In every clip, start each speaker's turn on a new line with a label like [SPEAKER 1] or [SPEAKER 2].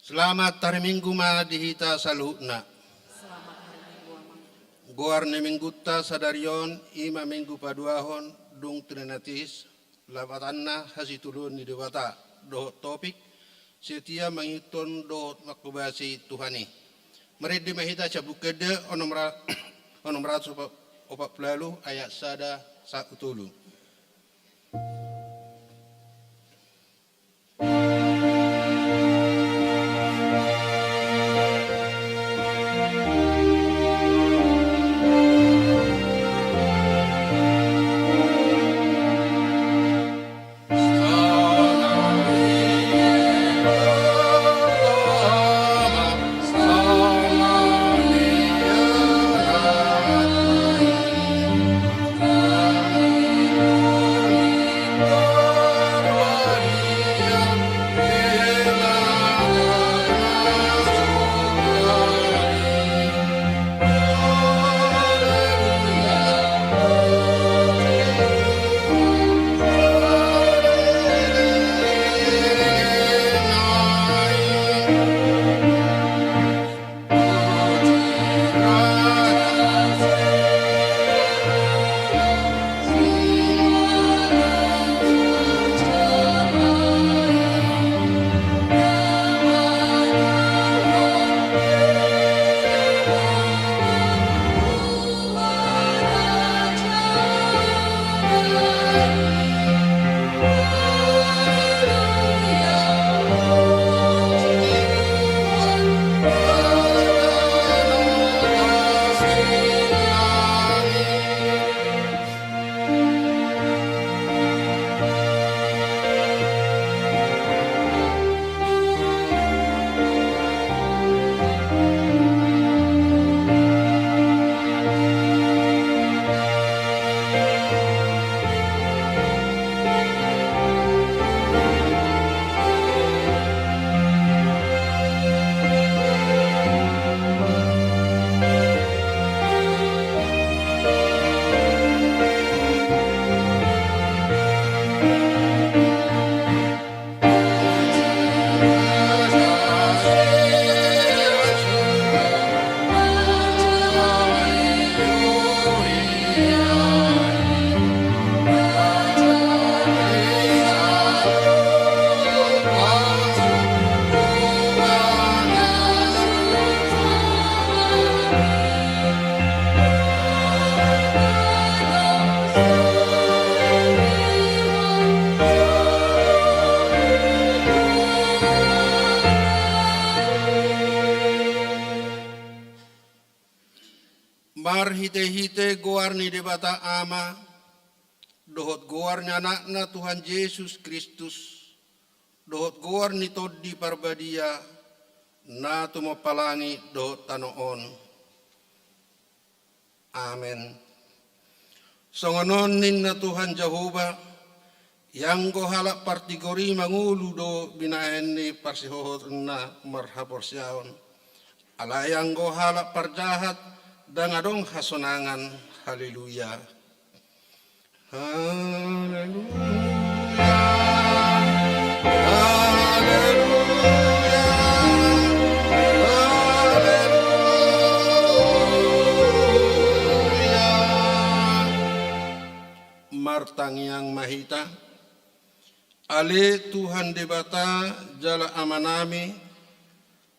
[SPEAKER 1] Selamat hari Minggu madihita saluhna.
[SPEAKER 2] Selamat hari Minggu amang.
[SPEAKER 1] Goarne minggutta sadarion ima minggu paduahon dung trinatis labatanna hasitulun ni dewata do topik setia menghitung do makubasi Tuhani. Meredi mahita cabukede onomrat opak pelalu ayat sada sakutulu. Mar hite-hite goar ni debata ama, dohot goar ni anakna Tuhan Yesus Kristus, dohot goar ni todi parbadia, na tumapalangi dohot tanoon. Amen. Songonon ninna Tuhan Jehovah, yang gohalak partigori mangulu do binaen ni parsihohot na marhaporsyaon. Ala yang gohalak parjahat, dan adong hasonangan. Haleluya. Haleluya. Haleluya. Haleluya. Martang yang mahita, ale Tuhan debata jala amanami,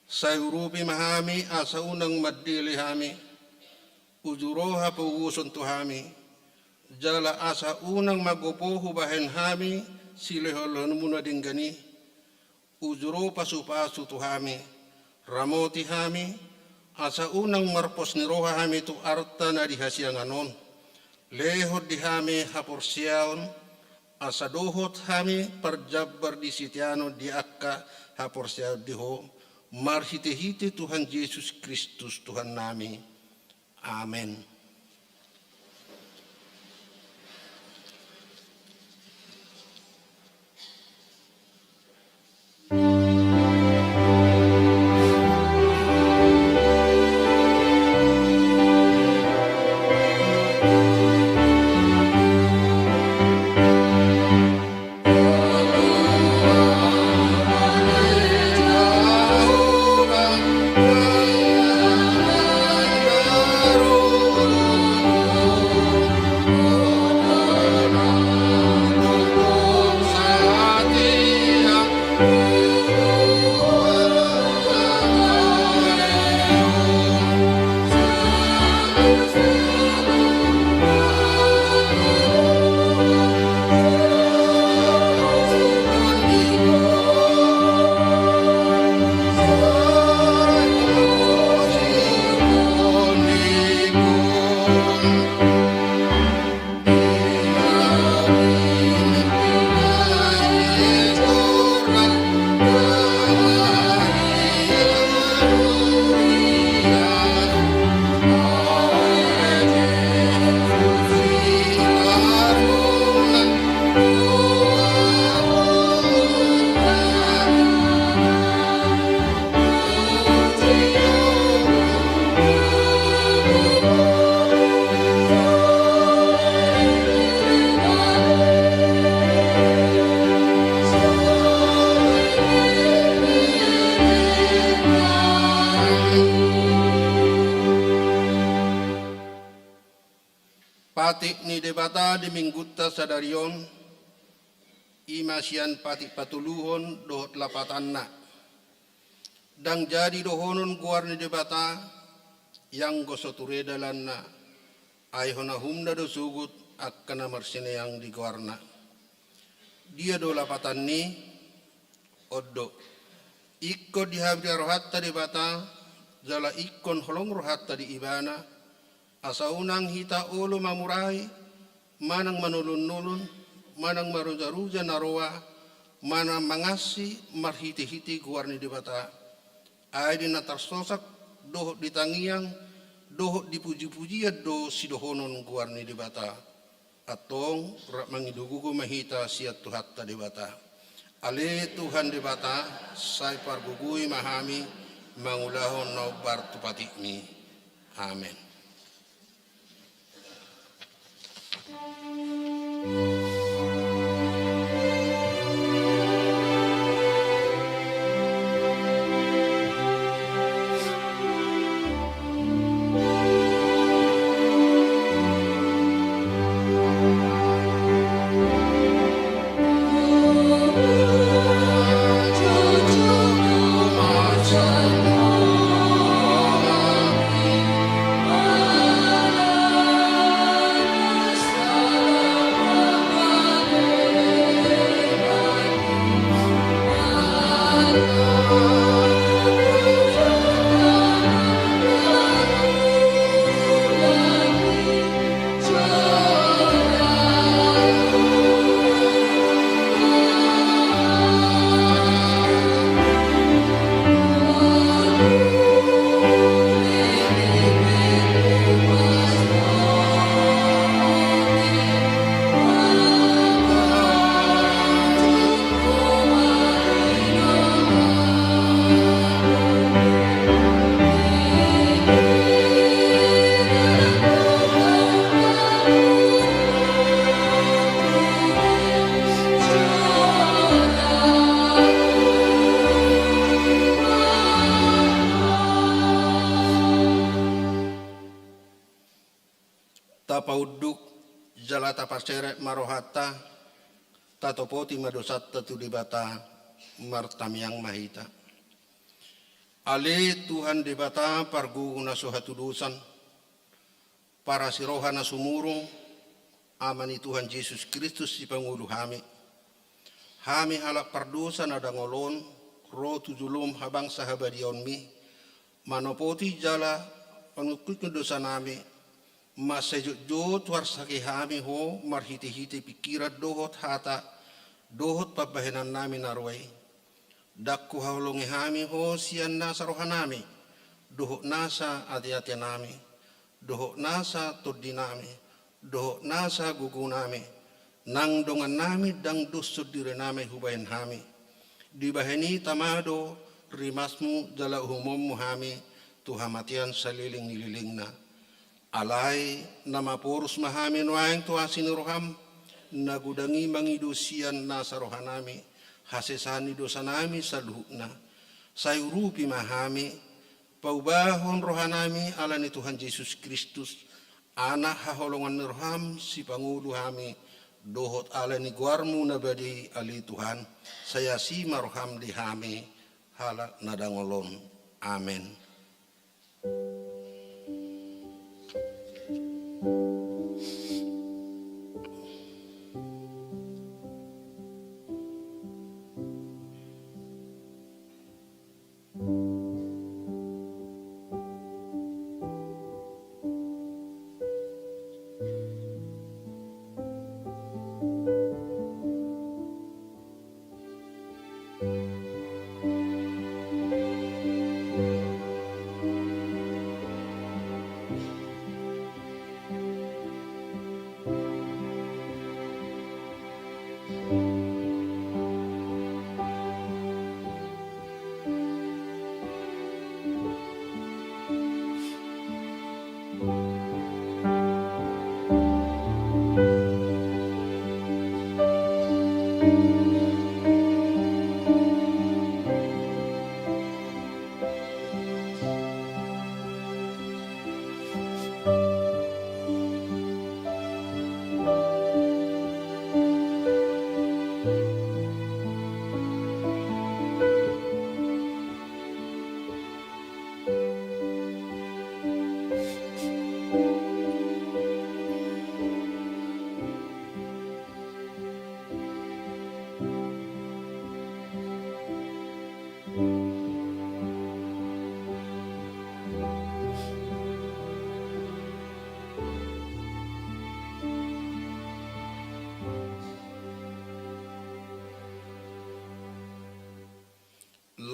[SPEAKER 1] sayurupi mahami asa unang madilihami, ujuroha pauguson tuhami, jala asa unang magopohu bahen hami, sileholon muna dinggani, ujuro pasu-pasu tuhami, ramoti hami, asa unang marpos niroha hami tu arta na dihasyanganon, lehot dihami haporsyaon, asa dohot hami parjabar di sitiano di akka haporsyaon diho, marhite-hite Tuhan Yesus Kristus Tuhan nami. Amin. Atik ni debata di minggutta sadarion, imasian patik patuluhon dohot lapatanna. Dang jadi dohonon guar ni debata, yang gosoture dalanna, ay honahumda do sugut akkana marsine yang di guarna. Dia do lapatan ni, oddo. Ikko dihabdi rohatta debata, jala ikkon holong rohatta di ibana, asaunang hita ulo mamurai, manang manulun-nulun, manang maruja-ruja naroa, manang mangasi marhiti-hiti guarni debata. Ay di natarsosak dohot ditangiang, dohot dipuji-pujian do sidohonon guarni debata. Atong mangidugugo mahita siat tuhatta debata. Ale Tuhan debata, say pargugui mahami, mangulahon no bartupatikmi. Amen. Tapauduk jala tapaseret marohata tatopoti madosatta tu debata martamiang mahita. Ale Tuhan debata parguna sohatudusan para sirohana sumurung amani Tuhan Yesus Kristus si pangulu hami. Hami halak pardosa nadangolon ro tujulum habang sahabadion mi manopoti jala pangukut dosa nami. Masayut war saki hami ho marhiti-hiti pikiran dohot hata dohot pabahenan nami narway dakku haulungi hami ho sian nasa rohanami dohot nasa ati-ati nami dohot nasa tuddi nami dohot nasa gugu nami nang dongan nami dang dusud dire nami hubayan hami dibaheni tamado rimasmu jala umum hami tuhamatian saliling nililing na alai nama porus mahami nuaing tuha sinuroham nagudangi mangidusian nasa rohanami hasesani dosa nami saluhna sayurupi mahami paubahon rohanami alani Tuhan Yesus Kristus anak haholongan roham si pangulu hami dohot alani guarmu nabadi ali Tuhan saya si maroham di hami halak nadangolon amen.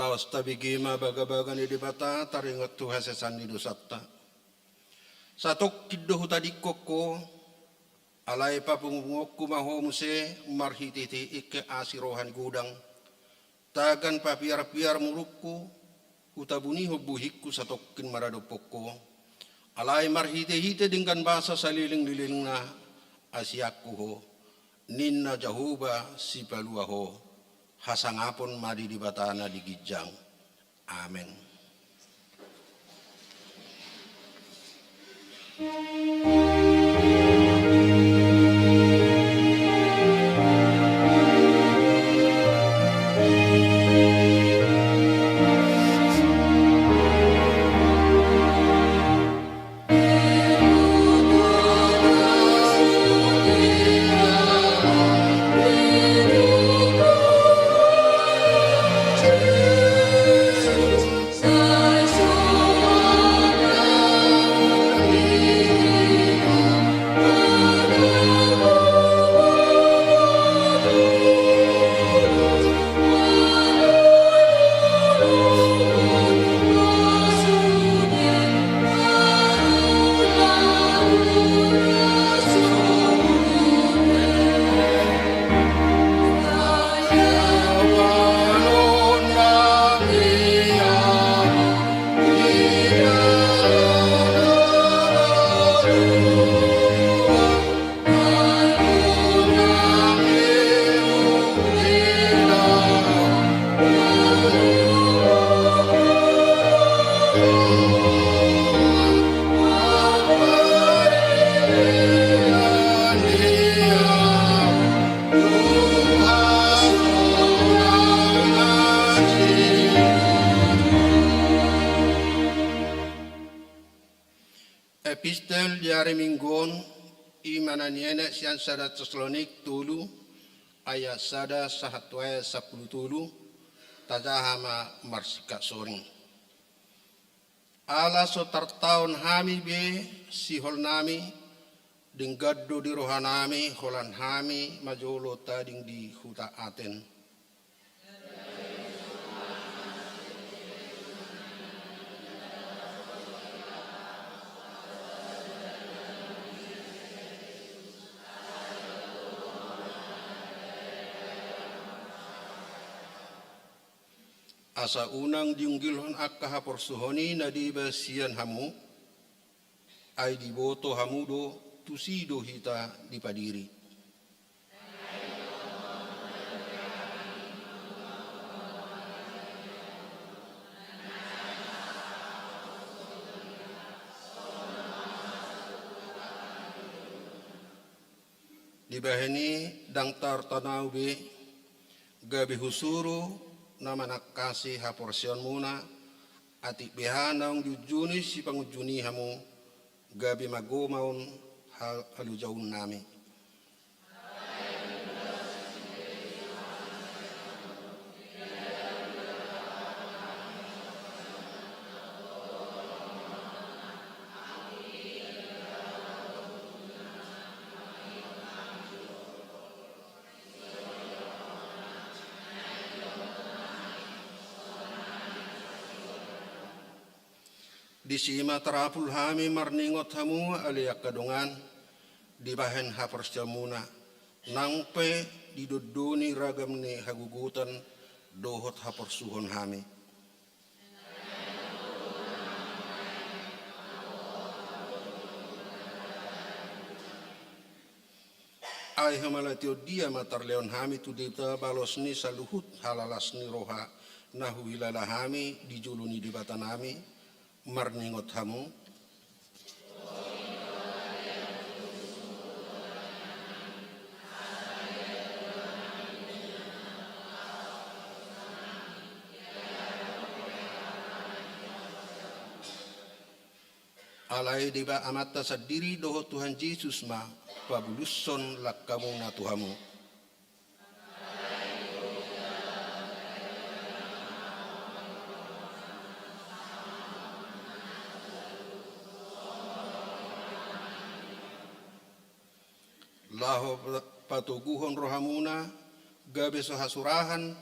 [SPEAKER 1] Laos tabigima baga-baga ni dibata taringot Tuhan sesan di dosatta. Satok kiddoh tadi koko alai papungokku maho muse marhititi ikke asirohan gudang. Tagan papiar-piar murukku utabuni hubuhikku satokin maradopokko. Alai marhite-hite dengan bahasa saliling-liling na asiakku ho. Ninna jahuba si palua ho. Hasangapon madi di batana di gijang. Amin. Epistel diare minggon imananiene sian sada Tesalonik tulu ayat sada sahatwaya 10 tulu tajahama marsika soring. Ala so tartaun hami be sihol nami ding gaddo di rohanami holan hami majolo tading di huta Aten. Asa unang diunggilhon akka haporsuhoni na di basian hamu ay diboto hamudo tusido hita di padiri. Di baheni dangtar tanaw be gabi husuru nama nakasi haporsion muna atik behanang jujuni si pangujuni hamu gabi magomaun halujaun nami. Di sima terapul hami marningot hamu aliak kadungan di bahen hapersjamuna nangpe didodoni ragam ni hagugutan dohot hapersuhon hami. Ay hamalatio dia matar leon hami tu dita balos ni saluhut halalas ni roha nahu hilala hami dijuluni di batanami marningot hamu. Alai diba amata sadiri doho Tuhan Yesus ma pabuluson lakamu na Tuhamu. Laho patuguhon rohamuna gabe sohasurahan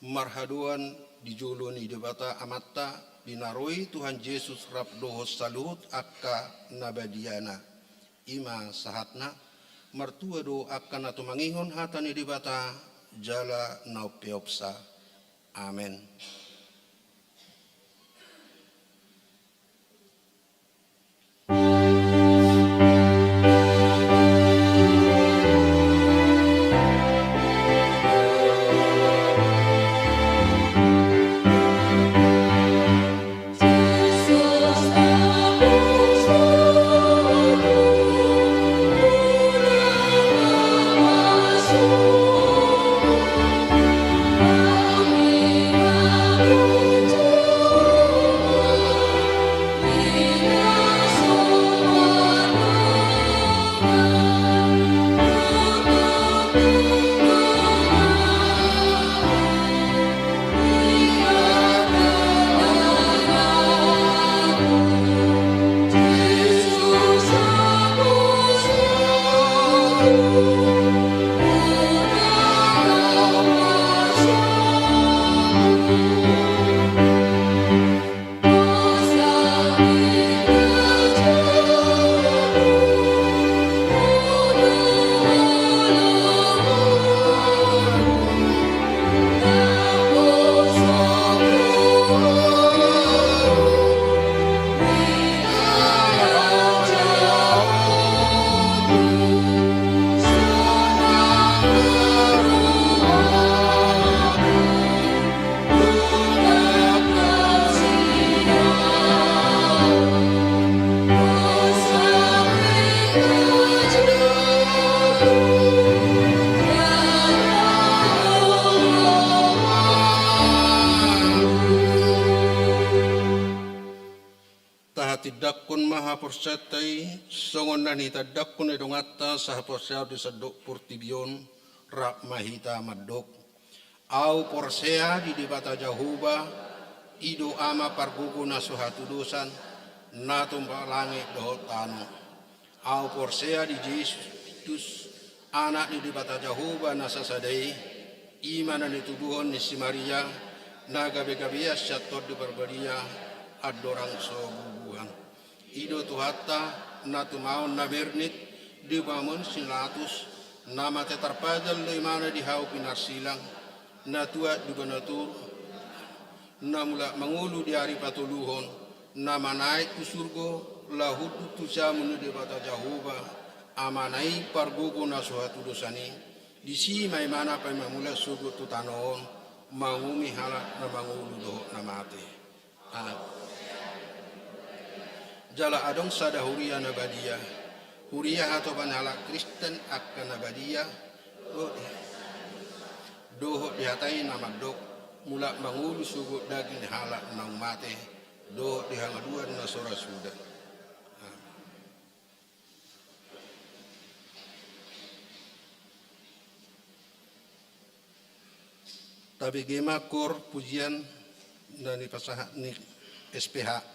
[SPEAKER 1] marhaduan dijuluni debata amatta dinaroi Tuhan Yesus rap dohos saluhut akka nabadiana ima sahatna martua do akan atau mangihon hatani debata jala naupeopsa. Amen. Tidakun maha porsetai songon nani tadakun edongatta saha porsea di sedok purtibion rak mahita madok au porsea di debata jahuba ido ama pargugu nasuhatu dosan natumpa langit dohot tanu au porsea di Yesus anak di debata jahuba nasasadai imanan dituduhon nisi Maria naga begabia syatot di berbadia adorang sobubuhan ido tuhatta natu maun nabernit di bangun silatus nama tetarpajal di mana di hau pinar silang natua di benatur namula mangulu di hari patuluhon nama naik ke surgo lahudu tujamun di bata jahuba amanai pargogo nasuhatu dosani di si mai mana pai mamula surgo tutanon mangumi halak na mangulu do namate. Jala adong sada huria nabadia huria atau banala Kristen akan nabadia doho dihatai nama dok mula mangulu sugut daging halak nang mate doho dihangaduan na sora sudah. Tapi gemakur pujian dari pasahat ni SPH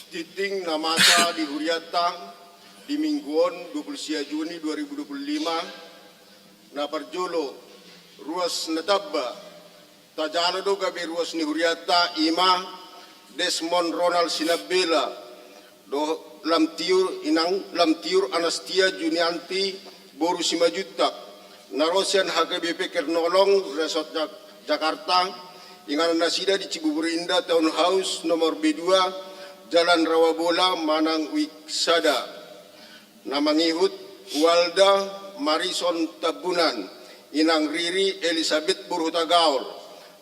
[SPEAKER 3] Titing na masa di Huriata di Mingguon 20 Juni 2025 na parjulo ruas natabba tajano do gabi ruas ni Huriata ima Desmond Ronald Sinabela do lamtiur Anastia Junianti Boru Simajutak narosian HKBP Kernolong Resort Jakarta inganan nasida di Cibubur Indah Townhouse nomor B2 Jalan Rawabola Manang Wiksada namangihut Walda Marison Tabunan inang Riri Elizabeth Burhutagaul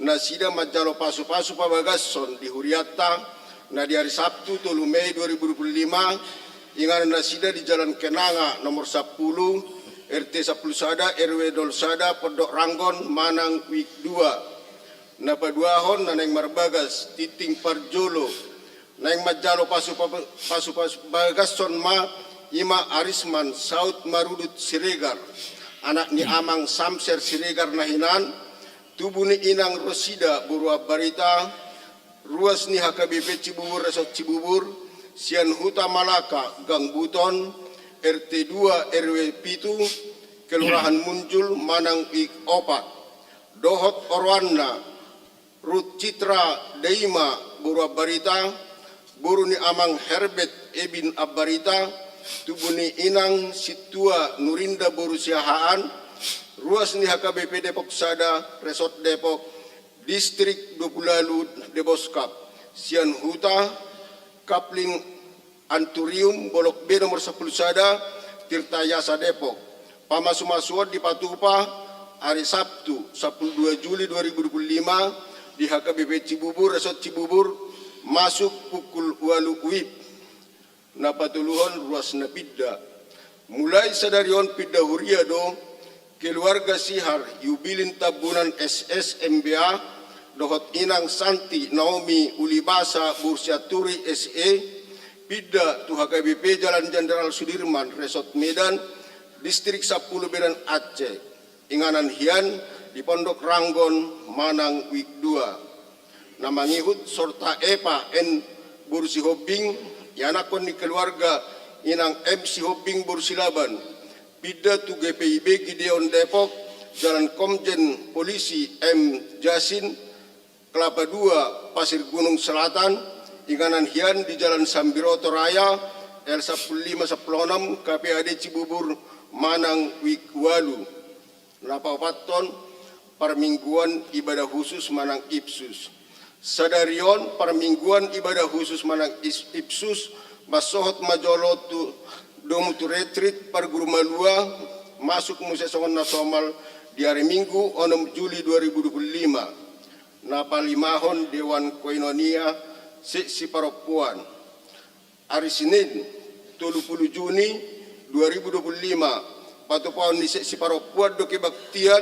[SPEAKER 3] nasida majalo pasu-pasu pabagasson di Huriata na di hari Sabtu 3 Mei 2025 ingan nasida di Jalan Kenanga nomor 10 RT 10 Sada RW 0 Sada Pondok Ranggon Manang Wik 2 na paduahon na neng marbagas titing parjolo naing majalo pasu bagasson ma ima Arisman Saud Marudut Siregar anak ni Amang Samser Siregar nahinan tubuh ni inang Rosida Burua Barita ruas ni HKBP Cibubur Resort Cibubur Sian Huta Malaka Gang Buton RT 2 RW Pitu Kelurahan Muncul Manang Ik Opat Dohot Orwana Rut Citra Deima Burua Barita Buru ni Amang Herbert Ebin Abarita tubuh ni inang Situa Nurinda Boru Siahaan ruas ni HKBP Depok Sada Resort Depok Distrik 20 Deboskap Sian Huta Kapling Anturium Bolok B nomor 10 Sada Tirtayasa Depok Pamasumasuot di Patupa hari Sabtu 12 Juli 2025 di HKBP Cibubur Resort Cibubur masuk pukul 8 WIB na patuluhon ruas na pidda mulai sadarion pidda Huriado keluarga Sihar Yubilin Tabunan SS MBA dohot inang Santi Naomi Ulibasa Bursiaturi SE pidda tu HKBP Jalan Jenderal Sudirman Resort Medan Distrik 10 Medan Aceh inganan hian di Pondok Ranggon Manang Wik 2 namangihut sorta Epa N Bursi Hobing yanakon ni keluarga inang MC Hobing Bursilaban pida tu GPIB Gideon Depok Jalan Komjen Polisi M Jasin Kelapa 2 Pasir Gunung Selatan inganan hian di Jalan Sambiroto Raya L15 Seplonom KPAD Cibubur Manang Wik Walu napapaton permingguan ibadah khusus Manang Ipsus sadarion permingguan ibadah khusus Manang Ipsus masohot majolo tu domu tu retreat par guru malua masuk musesongon nasomal di hari Minggu 6 Juli 2025 napalimahon Dewan Koinonia si Paropuan hari Senin 30 Juni 2025 patupaon ni si Paropuan do kebaktian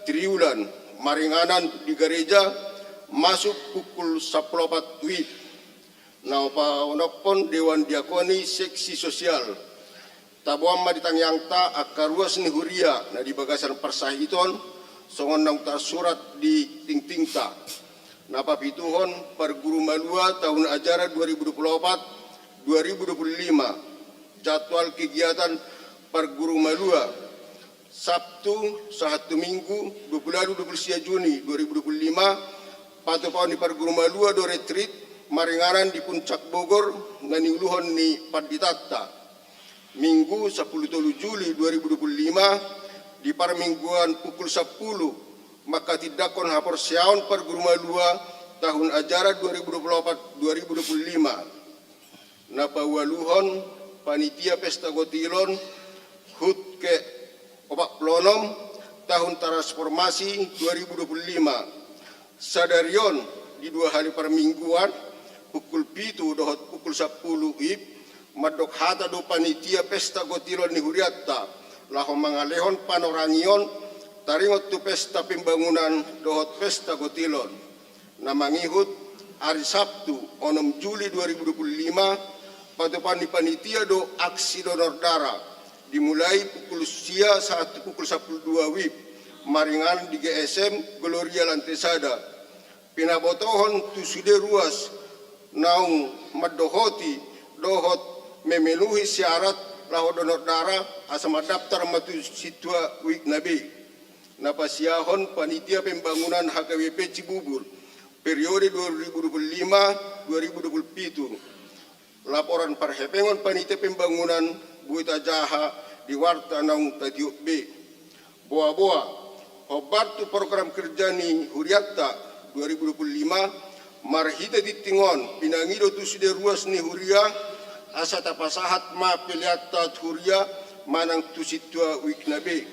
[SPEAKER 3] triulan maringanan di gereja masuk pukul 14 WIB na paunapon Dewan Diakoni Seksi Sosial tabuam ma ditangyang ta akaruas ni huria na di bagasan persahiton songon nang surat di tingting ta. Napapituhon perguru malua tahun ajaran 2024-2025. Jadwal kegiatan perguru malua Sabtu 1 Minggu 20 Juni 2025 patupaon di perguru malua do retreat maringaran di Puncak Bogor ngani uluhon ni Paditatta. Minggu 10 Juli 2025 di parmingguan pukul 10 maka tidakon hapor siaon perguru malua tahun ajaran 2024-2025. Napawaluhon panitia pesta gotilon hut ke opak plonom tahun transformasi 2025. Sadarion di 2 hari permingguan pukul 7 dohot pukul 10 ib madok hata do panitia pesta gotilon ni huriatta laho mangalehon panorangion taringot tu pesta pembangunan dohot pesta gotilon na mangihut hari Sabtu 6 Juli 2025 patupan di panitia do aksi donor darah dimulai pukul 1 pukul 12 wib maringan di GSM Gloria Lantesada pinabotohon tu sude ruas naung madohoti dohot memenuhi syarat laho donor darah asama daftar matu sitwa wik nabi napasiahon panitia pembangunan HKBP Cibubur periode 2025-2027 laporan parhepengon panitia pembangunan Buita Jaha di Warta Naung Tatiuk B. Boa-boa, obat tu program kerja ni Huriatta 2025 marhita ditingon pinangido tu sude ruas ni Huria asa tapasahat ma piliatta Huria manang tu sitwa wikna B.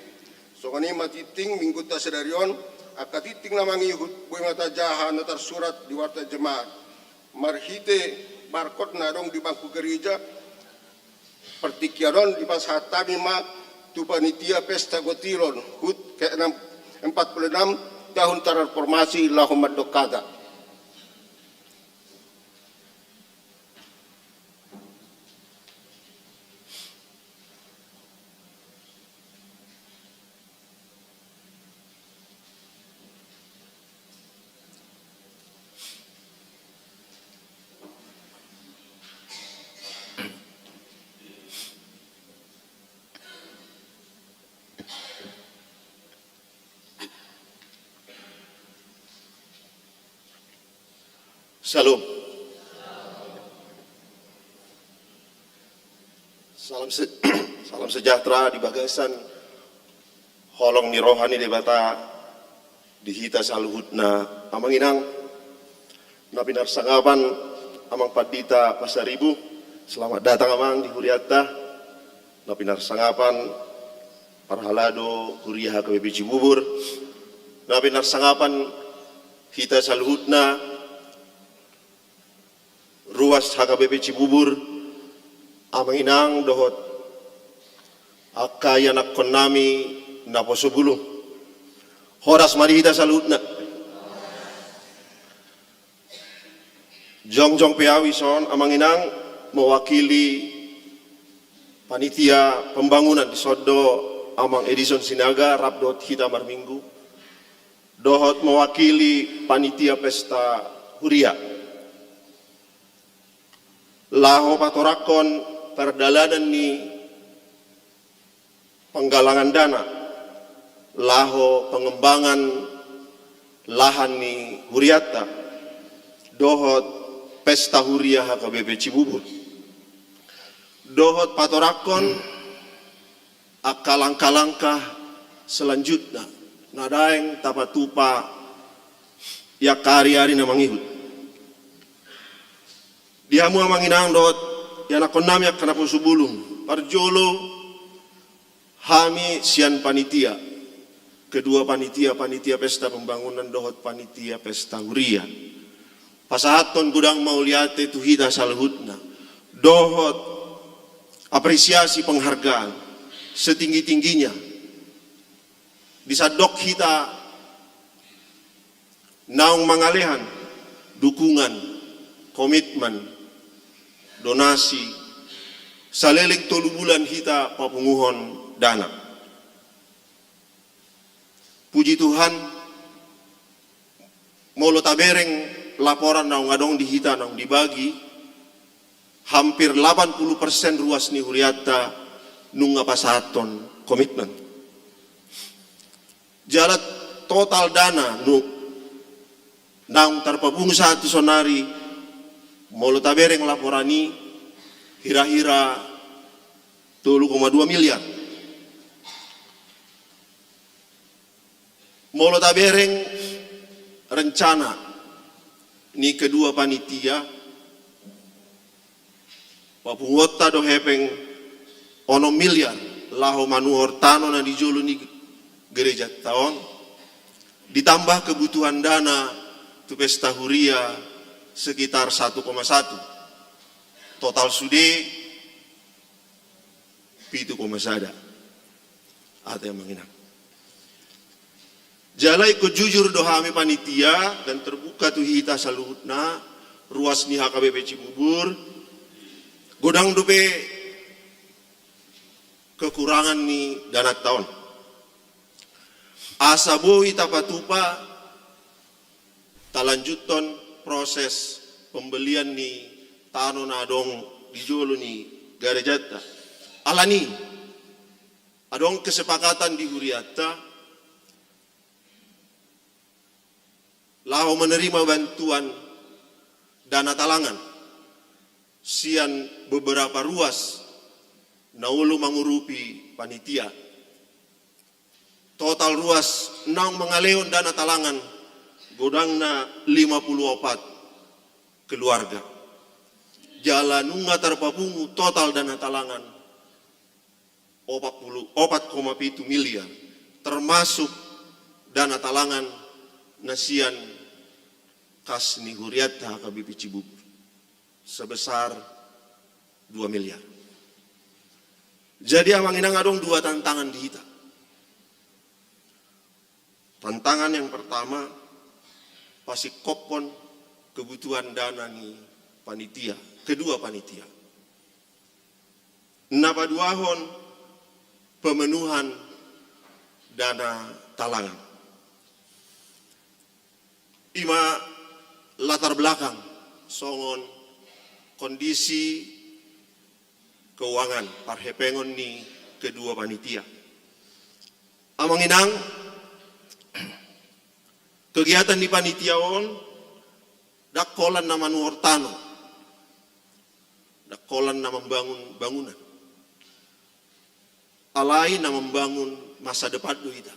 [SPEAKER 3] So kani matiting minggu ta sedarion akatiting namangi Buita Jaha na tersurat di Warta Jemaat. Marhite barcode na dong di bangku gereja pertikiaron di pas hatami ma tu panitia pesta gotilon hut ke 46 tahun transformasi lahum madokada.
[SPEAKER 4] Shalom. Salam sejahtera di bagasan holong ni rohani debata dihita saluhutna amanginang napinar sangapan amang padita pasaribu selamat datang amang di Huriatta napinar sangapan parhalado Huriah HKBP Cibubur napinar sangapan hita saluhutna ruas HKBP Cibubur amanginang dohot akayanak konami naposobulu horas marihita salutna jongjong peawi son amanginang mewakili panitia pembangunan di Sodo amang Edison Sinaga Rabdot hita marminggu dohot mewakili panitia pesta Huria laho patorakon perdalanan ni penggalangan dana laho pengembangan lahan ni Huriatta dohot pesta Huria HKBP Cibubur dohot patorakon akalangka-langkah selanjutnya nadaeng tapatupa ya kari-ari na mangihut dihamu amanginang dot yana konami akana posubulung parjolo hami sian panitia kedua panitia pesta pembangunan dohot panitia pesta Huria pasahaton gudang mauliate tuhita salhutna dohot apresiasi penghargaan setinggi-tingginya bisa dok hita naung mangalehan dukungan komitmen donasi Salelik 3 bulan hita papunguhon dana. Puji Tuhan, molo tabereng laporan naung ngadong di hita naung dibagi, hampir 80% ruas ni huriata nunga pasaton komitmen. Jalat total dana nu naung tarpabungu satu sonari molo tabereng laporani kira-kira 2,2 miliar. Molo tabereng rencana ni kedua panitia papungota do hepeng ono miliar laho manuhor tano na dijolo ni gereja taon, ditambah kebutuhan dana tu pesta huria sekitar 1,1. Total sude 7,1 ada yang menginang. Jalai ko jujur dohami panitia dan terbuka tu hita salutna ruas ni HKBP Cibubur godang dupe kekurangan ni dana tahun. Asa boi tapatupa talanjuton proses pembelian ni tano na adong dijolo ni garejata. Alani adong kesepakatan di huriata lau menerima bantuan dana talangan sian beberapa ruas naulu mangurupi panitia. Total ruas nang mengaleon dana talangan godangna 54 keluarga. Jalanunga tarpabungu total dana talangan 4,7 miliar termasuk dana talangan nasian kas ni huriata HKBP Cibubur sebesar 2 miliar. Jadi amang inang adong 2 tantangan di hita. Tantangan yang pertama pasti kopon kebutuhan dana ni panitia, kedua panitia. Napa duahon pemenuhan dana talangan. Ima latar belakang songon kondisi keuangan parhepengon ni kedua panitia. Amang inang kegiatan di panitia on dakolan nama nuortano, dakolan nama membangun bangunan, alai nama membangun masa depan kita.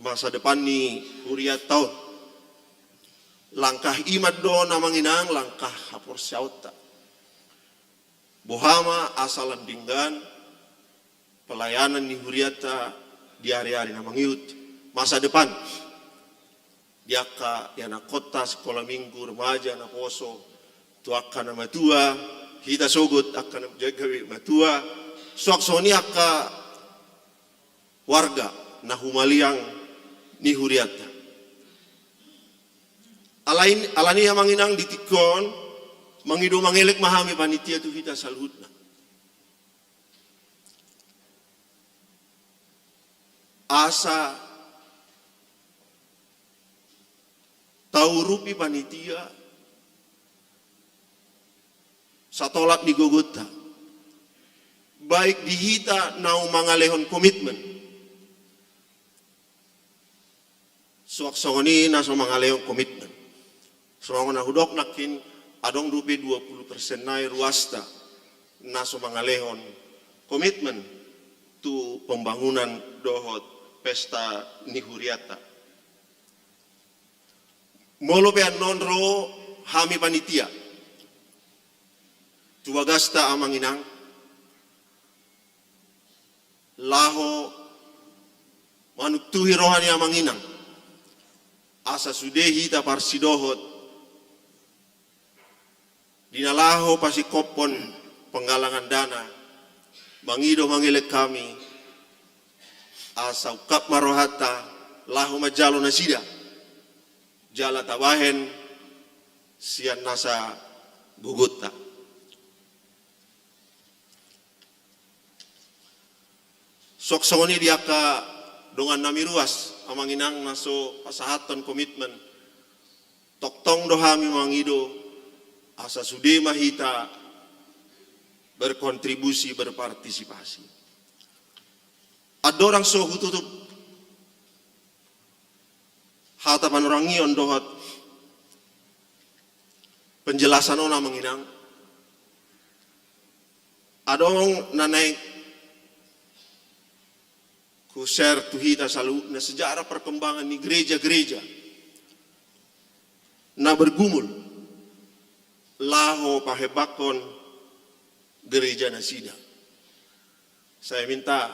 [SPEAKER 4] Masa depan ni huriat tahun. Langkah imat do namang inang langkah hapor syauta. Bohama asalan dinggan pelayanan ni huriata di hari-hari namang iut. Masa depan diaka yana kota sekolah minggu remaja na poso tu akan nama tua hita sogut akan jaga matua suaksoni aka warga na humaliang ni huriata. Alani yang manginang ditikon mangido mangelek mahami panitia tu hita salhutna. Asa tahu rupi panitia satolak di Gogota baik di hita nau mangalehon komitmen suaksoni naso mangalehon komitmen soangon hudok nakin adong rupi 20% nai ruasta naso mangalehon komitmen tu pembangunan dohot pesta nihuriata. Molo pe nonro hami panitia. Tuwagasta amang inang. Laho manuktuhi rohani amang inang. Asa sudehi ta parsidohot. Dinalaho pasikopon penggalangan dana. Mangido mangilet kami. Asa ukap marohata lahu majalo nasida. Jala tabahen sian nasa Gugutta. Soksoni dia ka dengan nami ruas amanginang naso pasahaton komitmen toktong dohami mangido asa sude mahita berkontribusi berpartisipasi. Ada orang so tutup hatapan orang ngion dohot penjelasan ona manginang. Ada orang nanai ku share tu hita selalu na sejarah perkembangan di gereja-gereja na bergumul laho pahebakon gereja nasida. Saya minta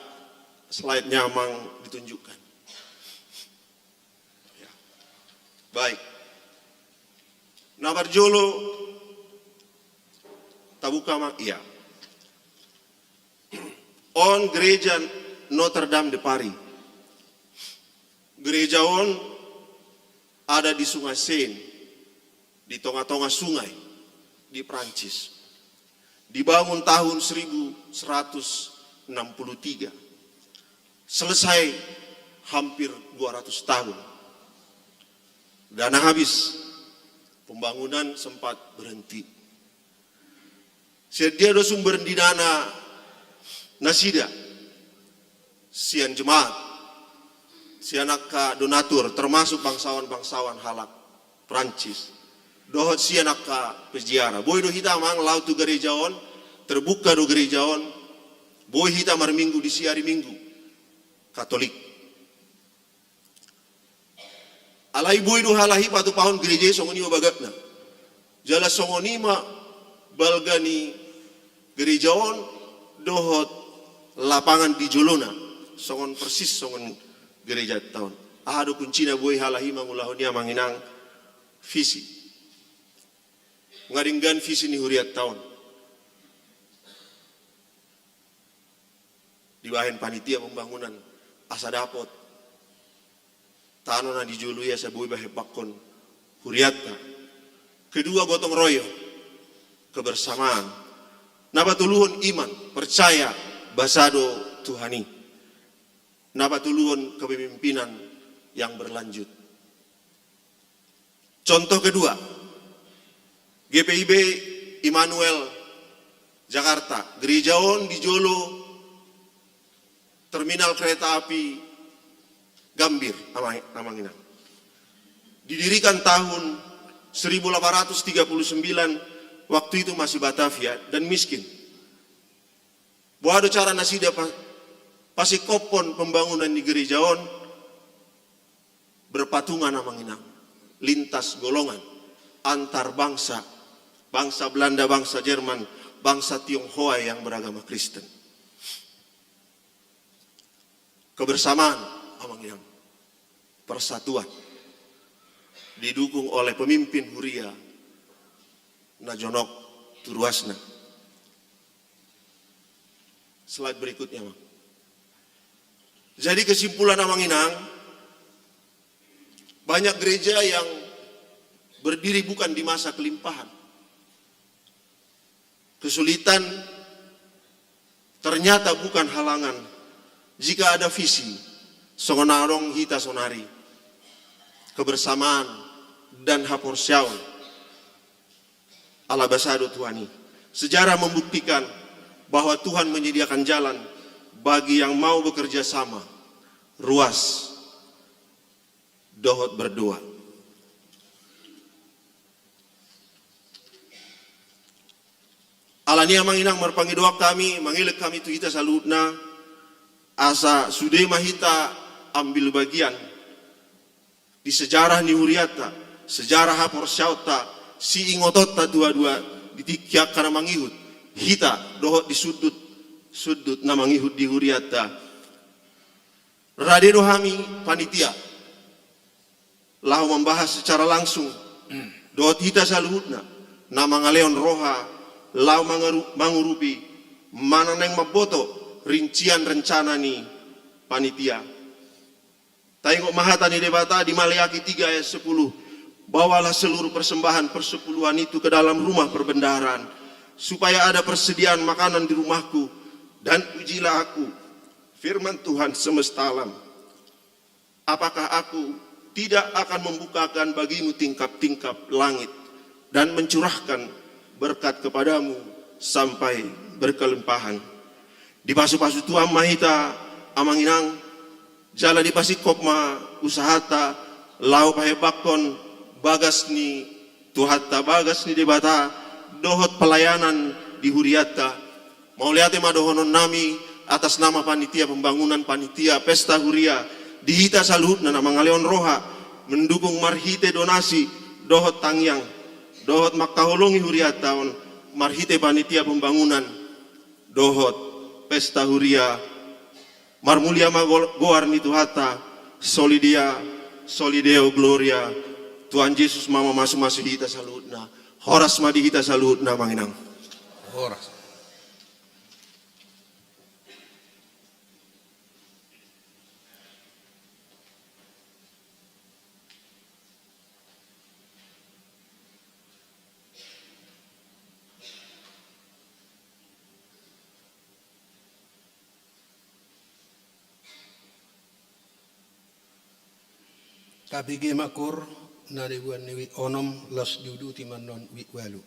[SPEAKER 4] slide-nya mang ditunjukkan. Ya. Baik. Na barjolo tabuka mak iya. On gereja Notre Dame de Paris. Gereja on ada di Sungai Seine, di tengah-tengah sungai di Prancis. Dibangun tahun 1163. Selesai hampir 200 tahun. Dana habis, pembangunan sempat berhenti. Sedia do sumber di dana nasida, sian jemaat, sian akka donatur, termasuk bangsawan-bangsawan halak Prancis. Dohot sian akka peziarah. Boy do hita mang lau tu gerejaon, terbuka do gerejaon. Boy hita mar minggu di siari minggu. Katolik. Alai boy do halahi patu pahon gereja songoni bagatna. Jala songoni ma balgani gerejaon dohot lapangan di Jolona. Songon persis songon gereja tahun. Ahado kuncina boy halahi mangulahonia manginang visi. Ngaringgan visi ni huriat tahun. Dibahen panitia pembangunan asa dapot tanona di Julu ya sabuy bahe bakon huriatta. Kedua gotong royong, kebersamaan. Nabatuluhun iman, percaya basado Tuhani. Nabatuluhun kepemimpinan yang berlanjut. Contoh kedua, GPIB Immanuel Jakarta, gerejaon di Jolo, terminal kereta api Gambir, Amanginang. Didirikan tahun 1839, waktu itu masih Batavia dan miskin. Buat cara nasida pasti kopon pembangunan di gerejaon berpatungan Amanginang, lintas golongan, antar bangsa, bangsa Belanda, bangsa Jerman, bangsa Tionghoa yang beragama Kristen. Kebersamaan Amanginang, persatuan, didukung oleh pemimpin Huria Najonok Turuasna. Slide berikutnya, Mang. Jadi kesimpulan Amanginang, banyak gereja yang berdiri bukan di masa kelimpahan. Kesulitan ternyata bukan halangan jika ada visi, songonarong hita sonari, kebersamaan dan haporsyaun ala basado Tuhani. Sejarah membuktikan bahwa Tuhan menyediakan jalan bagi yang mau bekerja sama, ruas, dohot berdoa. Alania manginang marpangi doa kami, mangilek kami tu hita salutna, asa sude mahita ambil bagian di sejarah ni Huriata, sejarah haporsyauta, si ingotota dua-dua ditikyak karena mangihut, hita dohot di sudut na mangihut di Huriata. Radeno hami panitia, lahu membahas secara langsung, dohot hita salutna, nama ngaleon roha, lau mangurupi mana neng maboto rincian rencana ni panitia. Tengok mahata ni debata di Maleakhi 3 ayat 10. Bawalah seluruh persembahan persepuluhan itu ke dalam rumah perbendaharaan, supaya ada persediaan makanan di rumahku, dan ujilah aku firman Tuhan semesta alam, apakah aku tidak akan membukakan bagimu tingkap-tingkap langit dan mencurahkan berkat kepadamu sampai berkelimpahan. Di pasu-pasu Tuhan mahita amanginang, jala di pasikop ma usahata, lau pahebakon bagas ni Tuhata, bagas ni debata, dohot pelayanan di Huriata. Mau lihat ma dohonon nami atas nama panitia pembangunan panitia pesta Huria dihita salut na mangaleon roha mendukung marhite donasi dohot tangyang dohot makahulungi Huriata on marhite panitia pembangunan dohot pesta Huria marmulia magoar ni Tuhata solidia solideo gloria Tuhan Yesus mama masu hita salutna horas madi hita salutna manginang
[SPEAKER 1] Horas. Kapigi makur naribuan niwi onom las dudu timanon wi walu.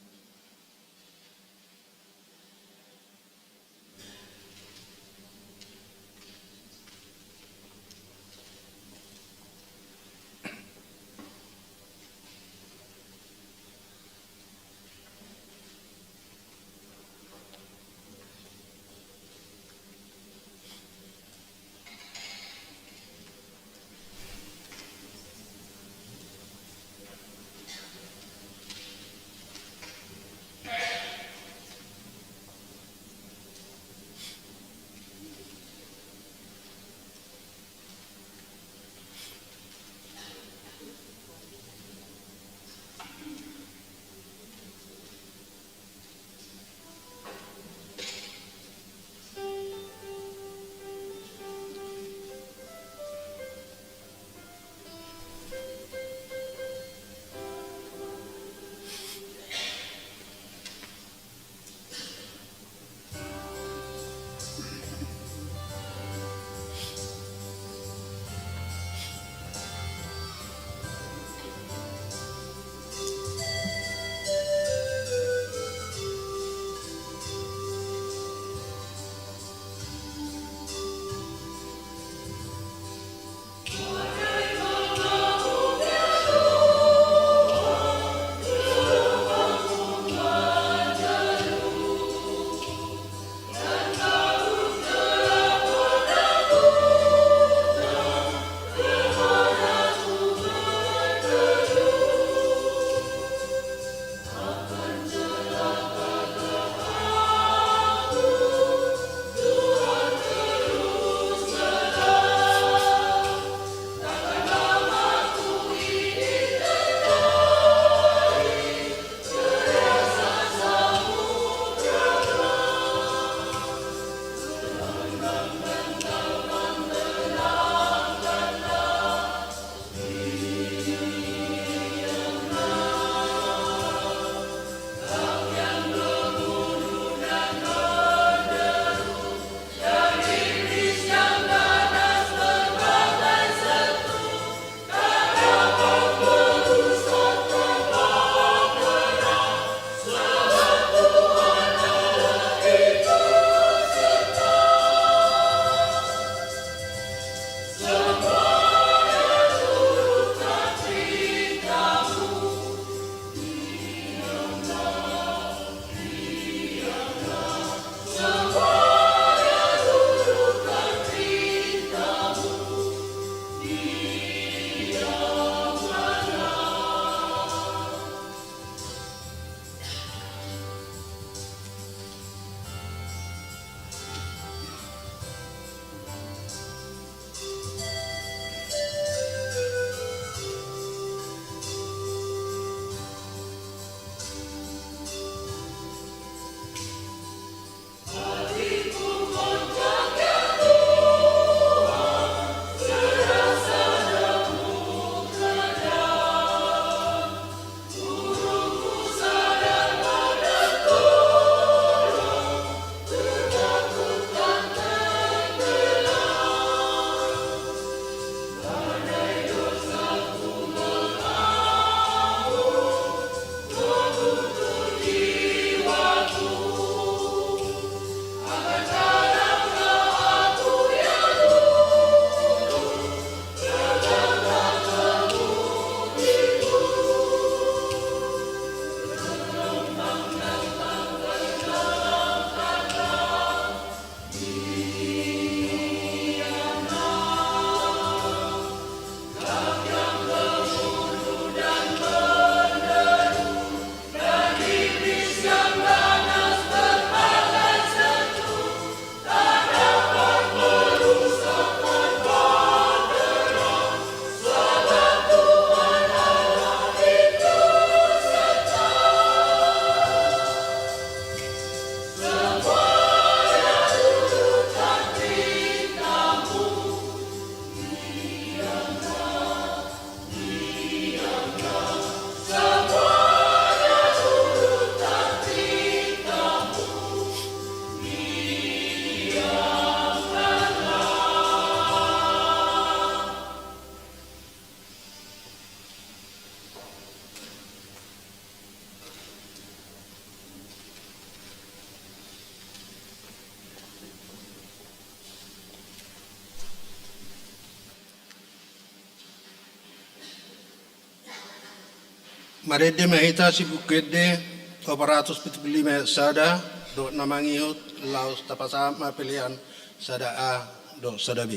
[SPEAKER 1] Marede mahita si bukede operatus pitbulime sada do namangiut laus tapasama pilihan sada A do sada B.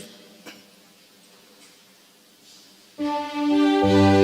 [SPEAKER 5] Thank you.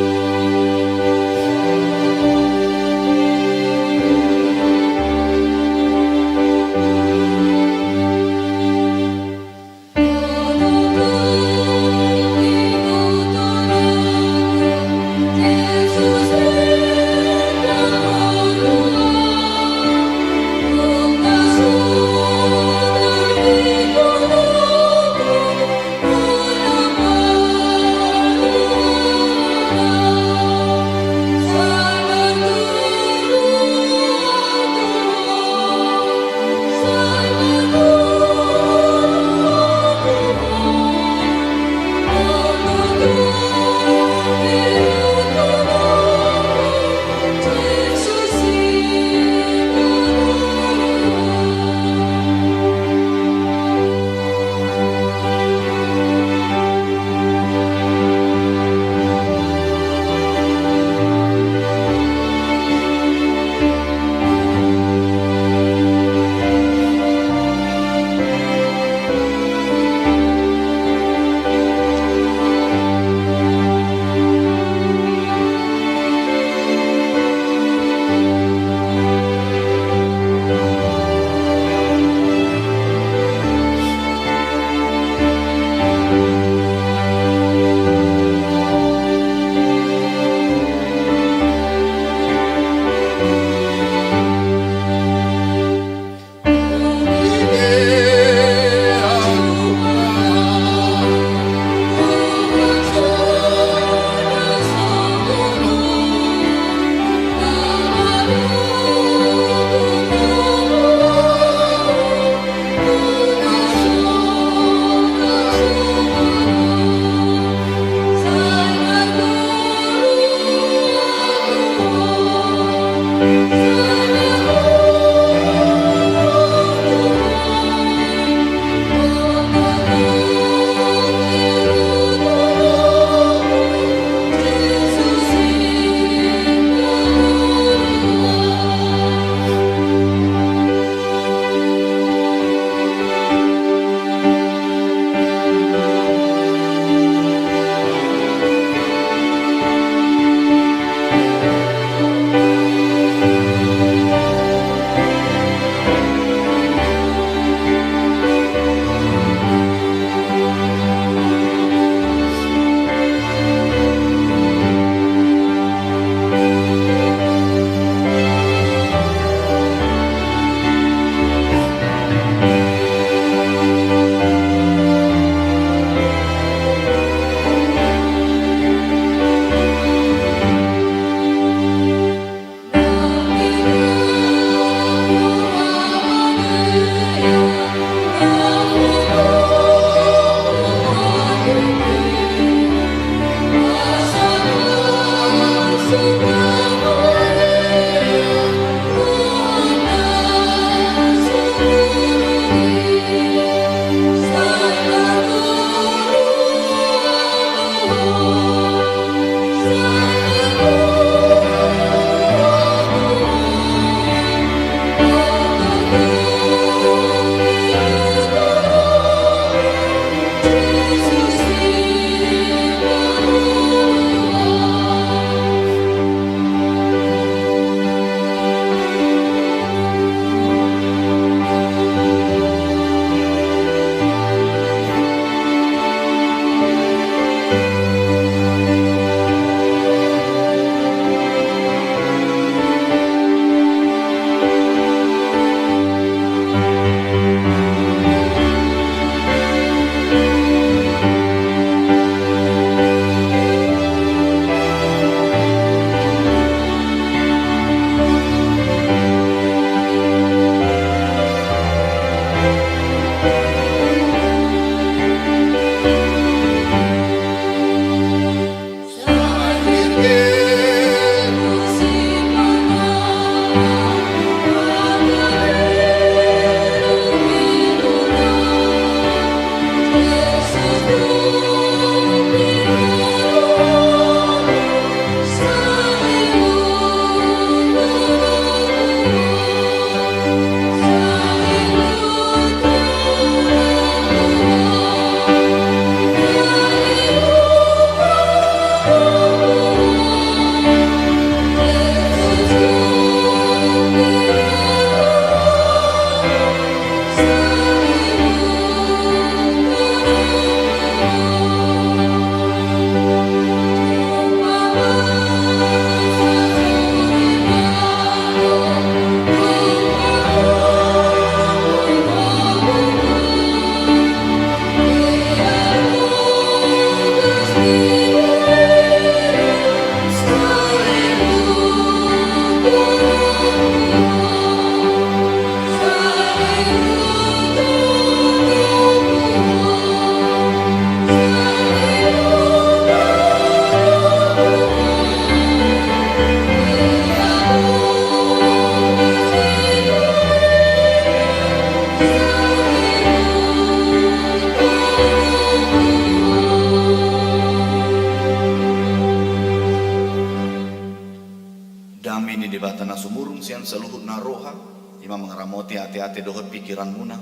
[SPEAKER 5] sumurung sian seluhut naroha, ima mengeramoti hati-hati dohot pikiran muna,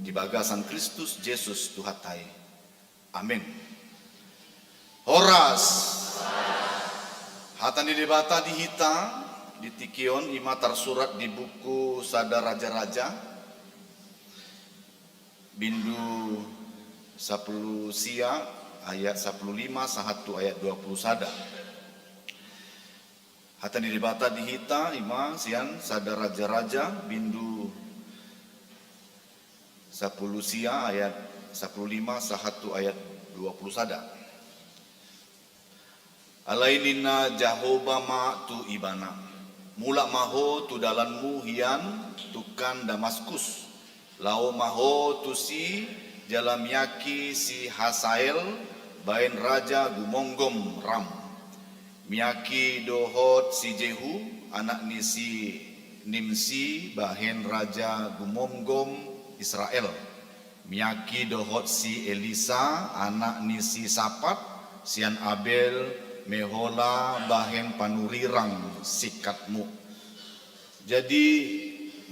[SPEAKER 5] di bagasan Kristus Yesus Tuhatai. Amin. Horas. Hatan di debata di hita, di tikion ima tersurat di buku Sada Raja-Raja, bindu 10 sia ayat 15 sahatu ayat 20 sada. Hatan di debata di hita ima sian Sada Raja-Raja bindu 10 sia ayat 15 sahatu ayat 20 sada. Alainina Jahoba ma tu ibana, mula maho tu dalanmu hian tukan Damaskus, lao maho tu si jalam yaki si Hasael bain raja Gumonggom Ram, miyaki dohot si Jehu anak ni si Nimsi bahen raja Gumonggom Israel, miyaki dohot si Elisa anak ni si Sapat sian Abel Mehola bahen panurirang sikatmu. Jadi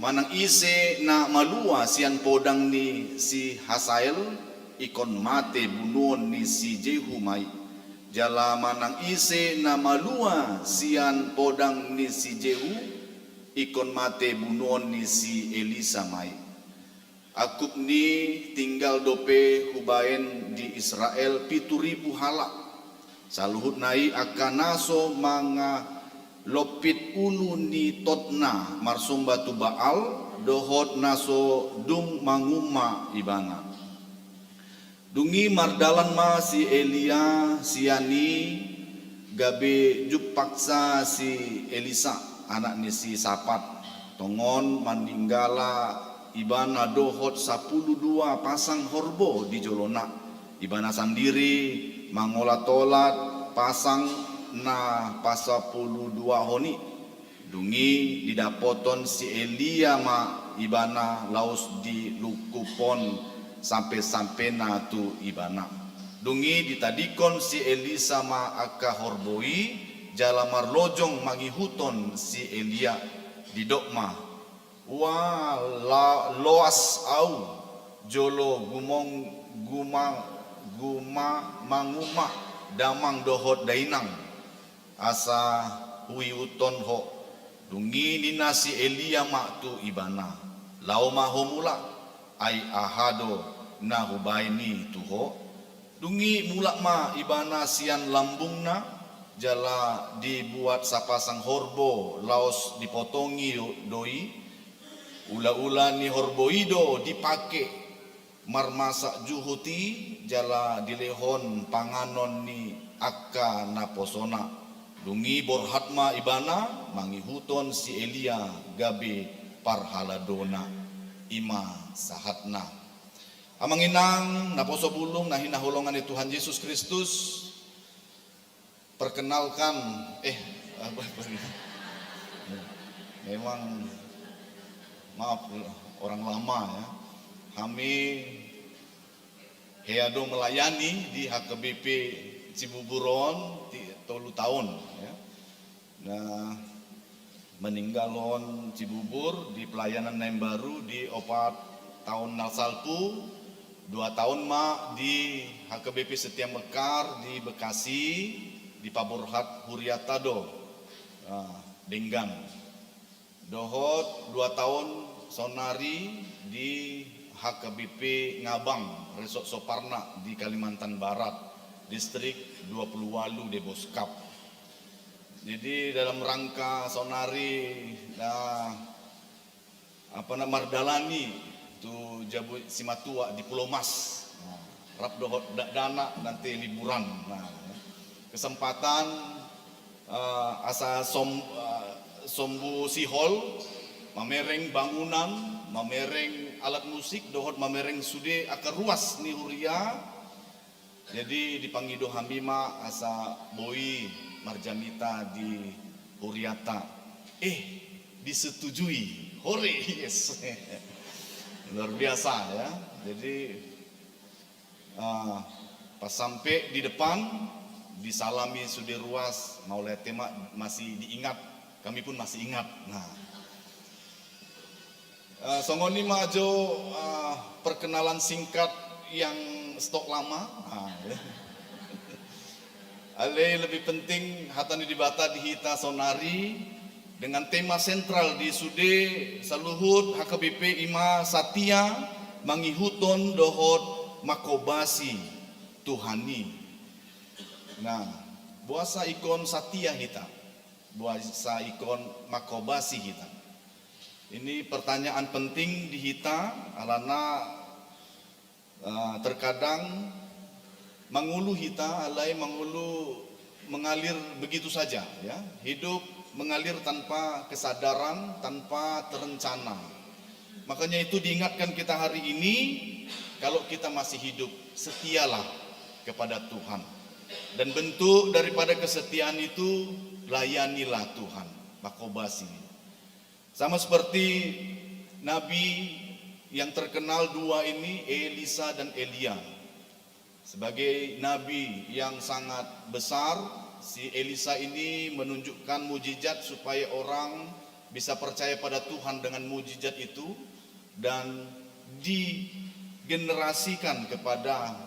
[SPEAKER 5] manang ise na malua sian podang ni si Hasael ikon mate bunuon ni si Jehu mai. Jala manang ise na malua sian podang ni si Jehu ikon mate bunuon ni si Elisa mai. Akup ni tinggal dope hubaen di Israel 7.000 halak. Saluhut nai akanaso manga lopit ulu ni totna marsum batu baal dohot naso dung manguma ibana. Dungi mardalan ma si Elia siani gabe jupaksa si Elisa anak ni si Sapat tongon maningala ibana dohot 12 pasang horbo di jolona. Ibana sendiri mangola tolat pasang na pasa 12 honi. Dungi didapoton si Elia ma ibana laos di lukupon sampai na tu ibana. Dungi ditadikon si Elisa ma aka horboi jalamar lojong mangihuton si Elia di dokma. Wa la loas au jolo guma manguma damang dohot dainang asa hui uton ho. Dungi nina si Elia mak tu ibana lau maho mula ai ahado na hubaini tu ho. Dungi mula ma ibana sian lambungna jala dibuat sapasang horbo laos dipotongi doi ula-ula ni horbo ido dipake marmasak juhuti jala dilehon panganon ni akka naposona. Dungi borhatma ibana mangihuton si Elia gabe parhaladona ima sahatna. Amanginang naposo bulung na hinahulongan ni Tuhan Yesus Kristus. Perkenalkan memang maaf orang lama ya. Kami heado melayani di HKBP Cibuburon 3 tahun ya. Nah, meninggalon Cibubur di pelayanan yang baru di 4 tahun Nalsalpu, 2 tahun ma di HKBP Setia Mekar di Bekasi di Paborhat Huriatado Denggan. Dohot 2 tahun sonari di HKBP Ngabang, Resort Soparna di Kalimantan Barat, distrik 28 Deboskap. Jadi dalam rangka sonari mardalani tu jabu simatua di Pulau Mas. Rap dohot dana nanti liburan. Nah, kesempatan asa sombu sihol mamereng bangunan, mamereng alat musik, dohot mamereng sude akar ruas ni huria. Jadi dipanggido hamima asa boi marjamita di huriata. Disetujui. Hore, yes. Luar biasa ya. Jadi pas sampai di depan disalami sude ruas maulai tema masih diingat kami pun masih ingat. Nah, songoni majo perkenalan singkat yang stok lama. Nah, ya. Ale lebih penting hatani dibata di hita sonari dengan tema sentral di sude saluhut HKBP Ima Satya mangihuton dohot makobasi Tuhani. Nah, buasa ikon Satya hita, buasa ikon makobasi hita. Ini pertanyaan penting di hita alana terkadang mangulu hita alai mangulu mengalir begitu saja, ya. Hidup mengalir tanpa kesadaran, tanpa terencana. Makanya itu diingatkan kita hari ini, kalau kita masih hidup, setialah kepada Tuhan. Dan bentuk daripada kesetiaan itu, layanilah Tuhan, makobasi. Sama seperti Nabi yang terkenal dua ini, Elisa dan Elia. Sebagai nabi yang sangat besar, si Elisa ini menunjukkan mujizat supaya orang bisa percaya pada Tuhan dengan mujizat itu dan digenerasikan kepada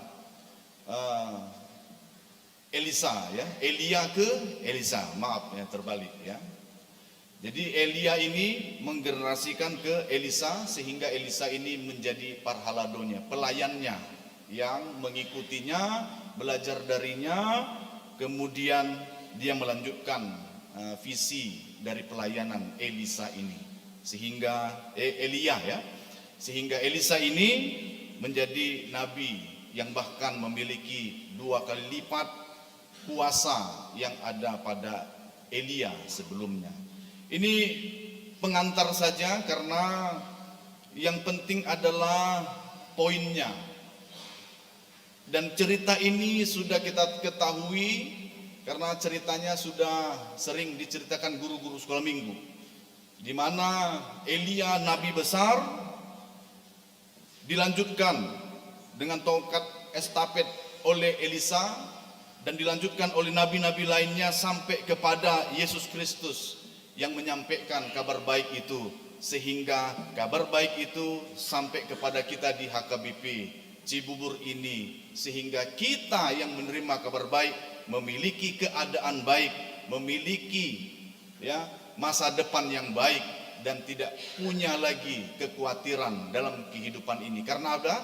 [SPEAKER 5] Elisa, ya. Elia ke Elisa, maaf ya, terbalik ya. Jadi Elia ini menggenerasikan ke Elisa sehingga Elisa ini menjadi parhaladonya, pelayannya yang mengikutinya, belajar darinya, kemudian dia melanjutkan visi dari pelayanan Elisa ini, sehingga Elia ya, sehingga Elisa ini menjadi nabi yang bahkan memiliki 2 kali lipat kuasa yang ada pada Elia sebelumnya. Ini pengantar saja karena yang penting adalah poinnya. Dan cerita ini sudah kita ketahui karena ceritanya sudah sering diceritakan guru-guru sekolah minggu, di mana Elia nabi besar dilanjutkan dengan tongkat estafet oleh Elisa dan dilanjutkan oleh nabi-nabi lainnya sampai kepada Yesus Kristus yang menyampaikan kabar baik itu, sehingga kabar baik itu sampai kepada kita di HKBP Cibubur ini, sehingga kita yang menerima kabar baik memiliki keadaan baik, memiliki ya masa depan yang baik dan tidak punya lagi kekhawatiran dalam kehidupan ini. Karena ada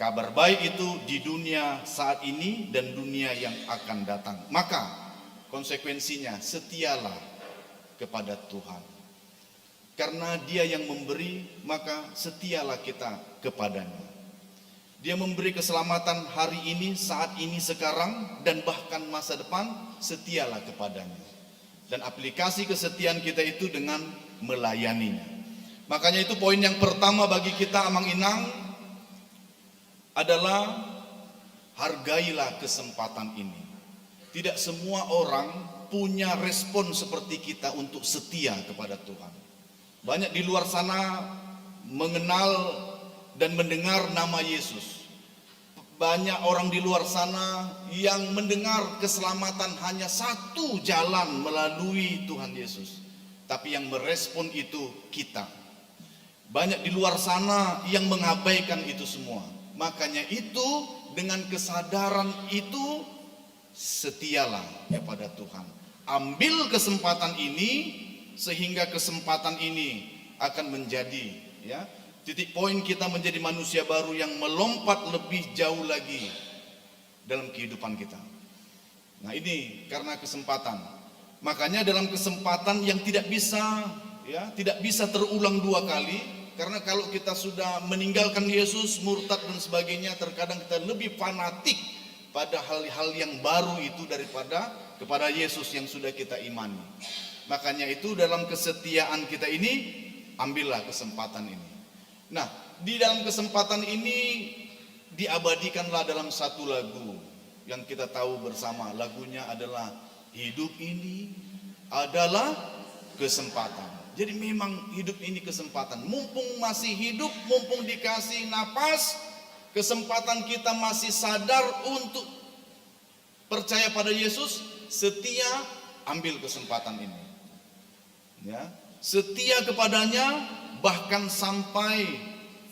[SPEAKER 5] kabar baik itu di dunia saat ini dan dunia yang akan datang. Maka konsekuensinya setialah kepada Tuhan. Karena Dia yang memberi, maka setialah kita kepadanya. Dia memberi keselamatan hari ini, saat ini, sekarang, dan bahkan masa depan, setialah kepadanya. Dan aplikasi kesetiaan kita itu dengan melayaninya. Makanya itu poin yang pertama bagi kita Amang Inang adalah hargailah kesempatan ini. Tidak semua orang punya respon seperti kita untuk setia kepada Tuhan. Banyak di luar sana mengenal dan mendengar nama Yesus. Banyak orang di luar sana yang mendengar keselamatan hanya satu jalan melalui Tuhan Yesus. Tapi yang merespon itu kita. Banyak di luar sana yang mengabaikan itu semua. Makanya itu dengan kesadaran itu setialah kepada Tuhan. Ambil kesempatan ini sehingga kesempatan ini akan menjadi ya titik poin kita menjadi manusia baru yang melompat lebih jauh lagi dalam kehidupan kita. Nah, ini karena kesempatan. Makanya dalam kesempatan yang tidak bisa terulang 2 kali, karena kalau kita sudah meninggalkan Yesus, murtad dan sebagainya, terkadang kita lebih fanatik pada hal-hal yang baru itu daripada kepada Yesus yang sudah kita imani. Makanya itu dalam kesetiaan kita ini, ambillah kesempatan ini. Nah, di dalam kesempatan ini diabadikanlah dalam satu lagu yang kita tahu bersama. Lagunya adalah hidup ini adalah kesempatan. Jadi memang hidup ini kesempatan. Mumpung masih hidup, mumpung dikasih napas, kesempatan kita masih sadar untuk percaya pada Yesus, setia, ambil kesempatan ini. ya, setia kepadanya, bahkan sampai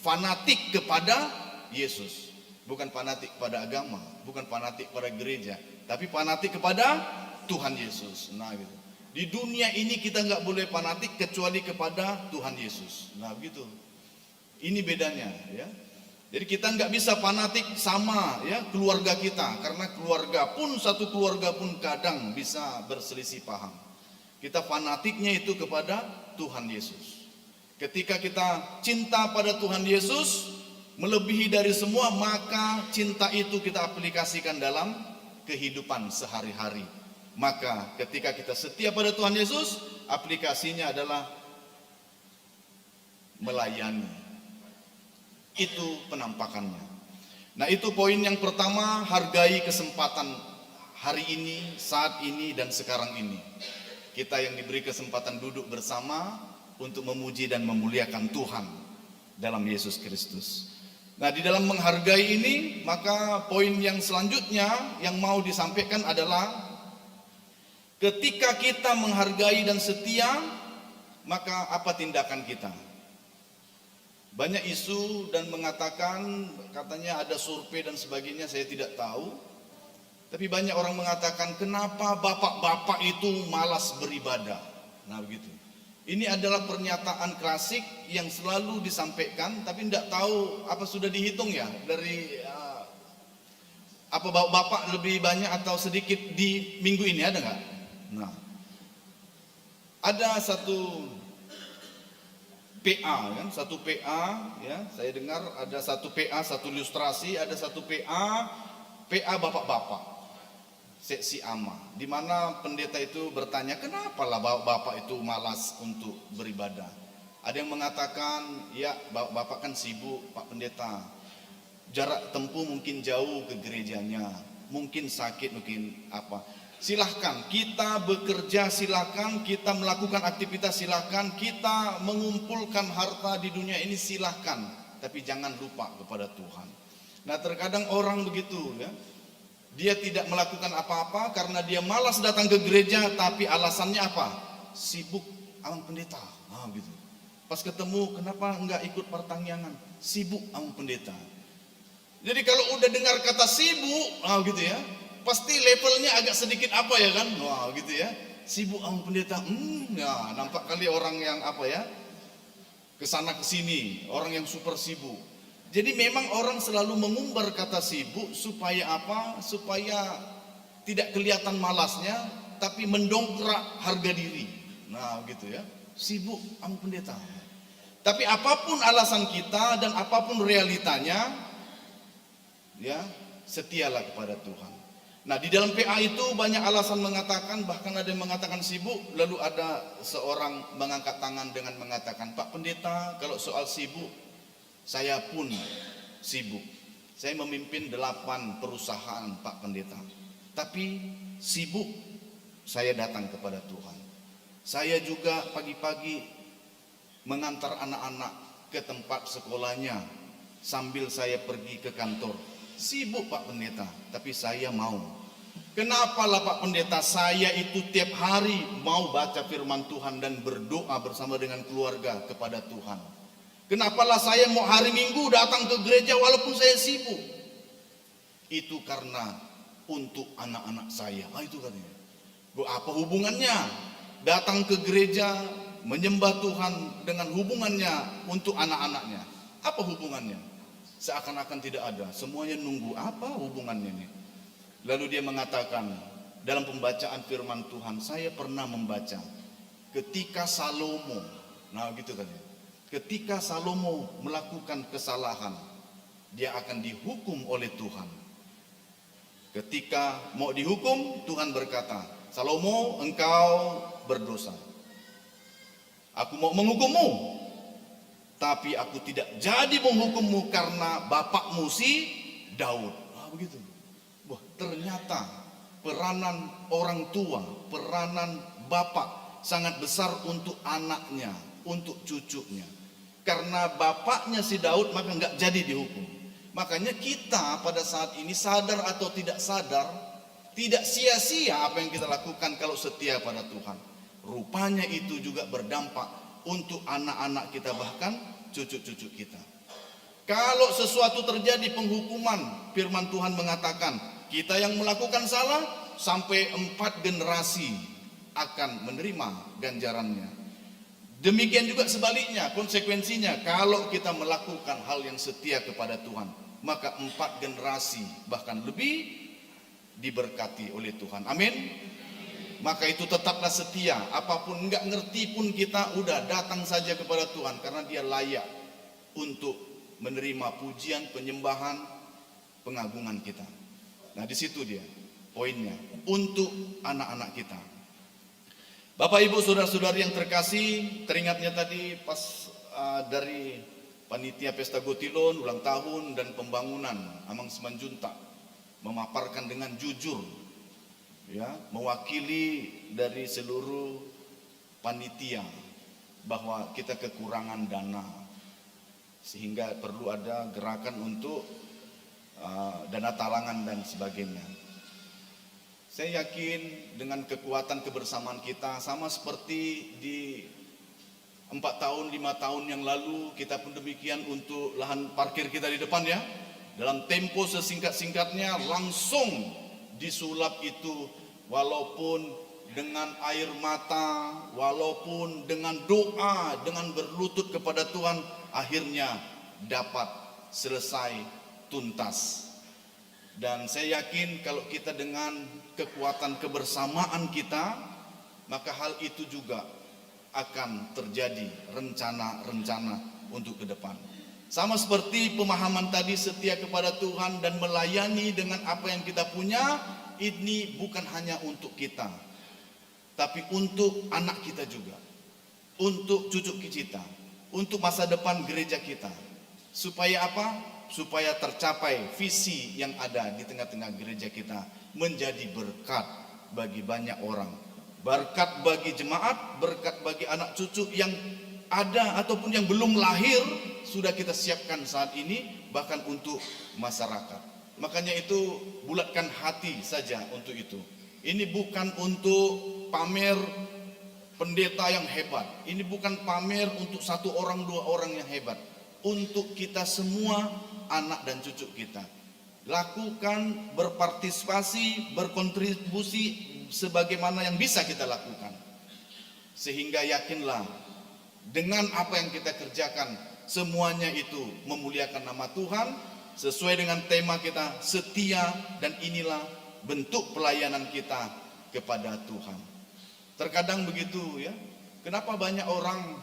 [SPEAKER 5] fanatik kepada Yesus. Bukan fanatik pada agama, bukan fanatik pada gereja, tapi fanatik kepada Tuhan Yesus. Nah gitu. Di dunia ini kita nggak boleh fanatik kecuali kepada Tuhan Yesus. Nah begitu. Ini bedanya, ya. Jadi kita nggak bisa fanatik sama, ya, keluarga kita, karena satu keluarga pun kadang bisa berselisih paham. Kita fanatiknya itu kepada Tuhan Yesus. Ketika kita cinta pada Tuhan Yesus melebihi dari semua, maka cinta itu kita aplikasikan dalam kehidupan sehari-hari. Maka ketika kita setia pada Tuhan Yesus, aplikasinya adalah melayani. Itu penampakannya. Nah, itu poin yang pertama, hargai kesempatan hari ini, saat ini, dan sekarang ini. Kita yang diberi kesempatan duduk bersama untuk memuji dan memuliakan Tuhan dalam Yesus Kristus. Nah, di dalam menghargai ini, maka poin yang selanjutnya yang mau disampaikan adalah ketika kita menghargai dan setia, maka apa tindakan kita? Banyak isu dan mengatakan, katanya ada survei dan sebagainya, saya tidak tahu. Tapi banyak orang mengatakan, kenapa bapak-bapak itu malas beribadah? Nah begitu. Ini adalah pernyataan klasik yang selalu disampaikan, tapi tidak tahu apa sudah dihitung ya dari apa bapak lebih banyak atau sedikit di minggu ini, ada nggak? Nah, ada satu PA kan, satu PA ya, saya dengar ada satu PA, satu ilustrasi, ada satu PA bapak-bapak. Seksi AMA, di mana pendeta itu bertanya, kenapa lah bapak itu malas untuk beribadah? Ada yang mengatakan, ya bapak kan sibuk Pak Pendeta, jarak tempuh mungkin jauh ke gerejanya, mungkin sakit, mungkin apa. Silahkan kita bekerja, silahkan kita melakukan aktivitas, silahkan kita mengumpulkan harta di dunia ini, silahkan, tapi jangan lupa kepada Tuhan. Nah, terkadang orang begitu ya, dia tidak melakukan apa-apa karena dia malas datang ke gereja, tapi alasannya apa? Sibuk sama pendeta. Nah, gitu. Pas ketemu, kenapa enggak ikut pertangyangan? Sibuk sama pendeta. Jadi kalau udah dengar kata sibuk, gitu ya, pasti levelnya agak sedikit apa ya kan? Wah, gitu ya. Sibuk sama pendeta. Ya, nampak kali orang yang apa ya? Kesana kesini, orang yang super sibuk. Jadi memang orang selalu mengumbar kata sibuk supaya apa? Supaya tidak kelihatan malasnya, tapi mendongkrak harga diri. Nah, gitu ya. Sibuk sama pendeta. Tapi apapun alasan kita dan apapun realitanya, ya, setialah kepada Tuhan. Nah, di dalam PA itu banyak alasan mengatakan, bahkan ada yang mengatakan sibuk, lalu ada seorang mengangkat tangan dengan mengatakan, Pak Pendeta, kalau soal sibuk, saya pun sibuk. Saya memimpin 8 perusahaan Pak Pendeta. Tapi sibuk saya datang kepada Tuhan. Saya juga pagi-pagi mengantar anak-anak ke tempat sekolahnya sambil saya pergi ke kantor. Sibuk Pak Pendeta, tapi saya mau. Kenapalah Pak Pendeta, saya itu tiap hari mau baca firman Tuhan dan berdoa bersama dengan keluarga kepada Tuhan. Kenapalah saya mau hari Minggu datang ke gereja walaupun saya sibuk? Itu karena untuk anak-anak saya. Itu katanya. Apa hubungannya datang ke gereja menyembah Tuhan dengan hubungannya untuk anak-anaknya? Apa hubungannya? Seakan-akan tidak ada. Semuanya nunggu apa hubungannya ini. Lalu dia mengatakan dalam pembacaan firman Tuhan, saya pernah membaca ketika Salomo, nah gitu katanya. Ketika Salomo melakukan kesalahan, dia akan dihukum oleh Tuhan. Ketika mau dihukum, Tuhan berkata, Salomo, engkau berdosa. Aku mau menghukummu, tapi aku tidak jadi menghukummu karena bapakmu si Daud. Begitu. Wah, ternyata peranan orang tua, peranan bapak sangat besar untuk anaknya, untuk cucunya. Karena bapaknya si Daud maka enggak jadi dihukum. Makanya kita pada saat ini sadar atau tidak sadar, tidak sia-sia apa yang kita lakukan kalau setia pada Tuhan. rupanya itu juga berdampak untuk anak-anak kita, bahkan cucu-cucu kita. Kalau sesuatu terjadi penghukuman, firman Tuhan mengatakan kita yang melakukan salah sampai 4 generasi akan menerima ganjarannya. Demikian juga sebaliknya, konsekuensinya kalau kita melakukan hal yang setia kepada Tuhan, maka 4 generasi bahkan lebih diberkati oleh Tuhan. Amin. Maka itu tetaplah setia, apapun enggak ngerti pun kita udah datang saja kepada Tuhan, karena Dia layak untuk menerima pujian, penyembahan, pengagungan kita. Nah, di situ dia poinnya, untuk anak-anak kita. Bapak Ibu saudara-saudari yang terkasih, teringatnya tadi pas dari panitia Pesta Gotilon, ulang tahun dan pembangunan Amang Semanjuntak memaparkan dengan jujur, ya, mewakili dari seluruh panitia bahwa kita kekurangan dana, sehingga perlu ada gerakan untuk dana talangan dan sebagainya. Saya yakin dengan kekuatan kebersamaan kita, sama seperti di 4 tahun, 5 tahun yang lalu, kita pun demikian untuk lahan parkir kita di depan, ya. Dalam tempo sesingkat-singkatnya langsung disulap itu, walaupun dengan air mata, walaupun dengan doa, dengan berlutut kepada Tuhan, akhirnya dapat selesai tuntas. Dan saya yakin kalau kita dengan kekuatan kebersamaan kita, maka hal itu juga akan terjadi rencana-rencana untuk ke depan. Sama seperti pemahaman tadi, setia kepada Tuhan dan melayani dengan apa yang kita punya, ini bukan hanya untuk kita, tapi untuk anak kita juga, untuk cucu kita, untuk masa depan gereja kita. Supaya apa? Supaya tercapai visi yang ada di tengah-tengah gereja kita, menjadi berkat bagi banyak orang, berkat bagi jemaat, berkat bagi anak cucu yang ada ataupun yang belum lahir, sudah kita siapkan saat ini, bahkan untuk masyarakat. Makanya itu, bulatkan hati saja untuk itu. Ini bukan untuk pamer pendeta yang hebat, ini bukan pamer untuk 1 orang 2 orang yang hebat, untuk kita semua, anak dan cucu kita. Lakukan, berpartisipasi, berkontribusi sebagaimana yang bisa kita lakukan, sehingga yakinlah dengan apa yang kita kerjakan, semuanya itu memuliakan nama Tuhan, sesuai dengan tema kita, setia, dan inilah bentuk pelayanan kita kepada Tuhan. Terkadang begitu, ya. Kenapa banyak orang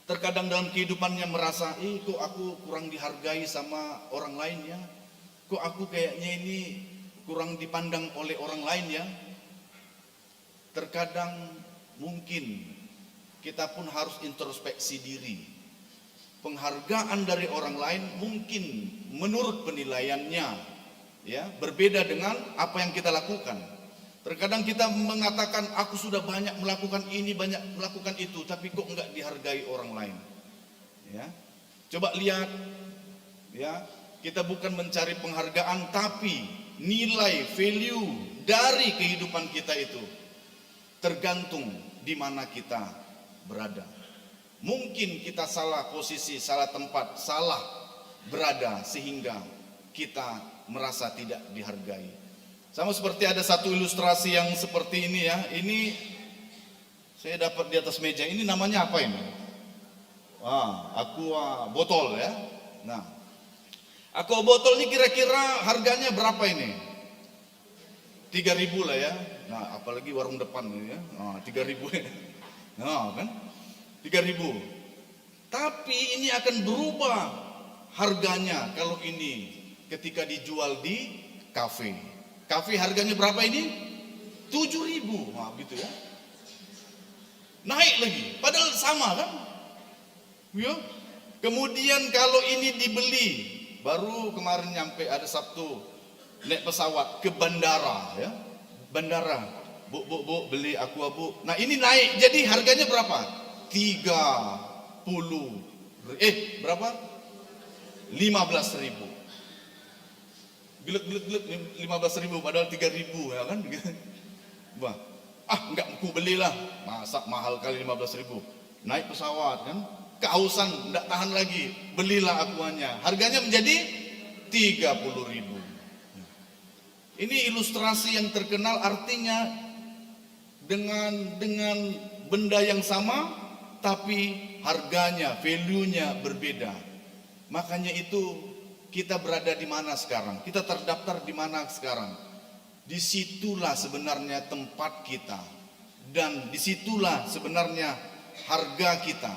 [SPEAKER 5] terkadang dalam kehidupannya merasa, kok aku kurang dihargai sama orang lain, ya. Kok aku kayaknya ini kurang dipandang oleh orang lain, ya. Terkadang mungkin kita pun harus introspeksi diri. Penghargaan dari orang lain mungkin menurut penilaiannya, ya, berbeda dengan apa yang kita lakukan. Terkadang kita mengatakan, aku sudah banyak melakukan ini, banyak melakukan itu, tapi kok enggak dihargai orang lain, ya. Coba lihat, ya, kita bukan mencari penghargaan, tapi nilai, value dari kehidupan kita itu tergantung di mana kita berada. Mungkin kita salah posisi, salah tempat, salah berada, sehingga kita merasa tidak dihargai. Sama seperti ada satu ilustrasi yang seperti ini, ya. Ini saya dapat di atas meja. Ini namanya apa ini? Aqua botol, ya. Nah, aqua botol ini kira-kira harganya berapa ini? 3.000 lah, ya. Nah, apalagi warung depan ini, ya. 3.000. Nah, kan? 3.000. Tapi ini akan berubah harganya kalau ini ketika dijual di kafe. Kafe harganya berapa ini? 7.000. Nah, gitu, ya. Naik lagi, padahal sama, kan? Ya. Kemudian kalau ini dibeli, baru kemarin nyampe, ada Sabtu naik pesawat ke bandara, ya. Bandara, bu beli aqua, bu. Nah, ini naik, jadi harganya berapa? 30. Berapa? 15.000. Gelek 15.000 padahal 3.000, ya kan? Wah, enggak, aku belilah. Masa mahal kali 15.000. Naik pesawat kan, kehausan, enggak tahan lagi, belilah akuannya. Harganya menjadi 30.000. Ini ilustrasi yang terkenal, artinya dengan benda yang sama tapi harganya, value-nya berbeda. Makanya itu kita berada di mana sekarang? Kita terdaftar di mana sekarang? Disitulah sebenarnya tempat kita, dan disitulah sebenarnya harga kita.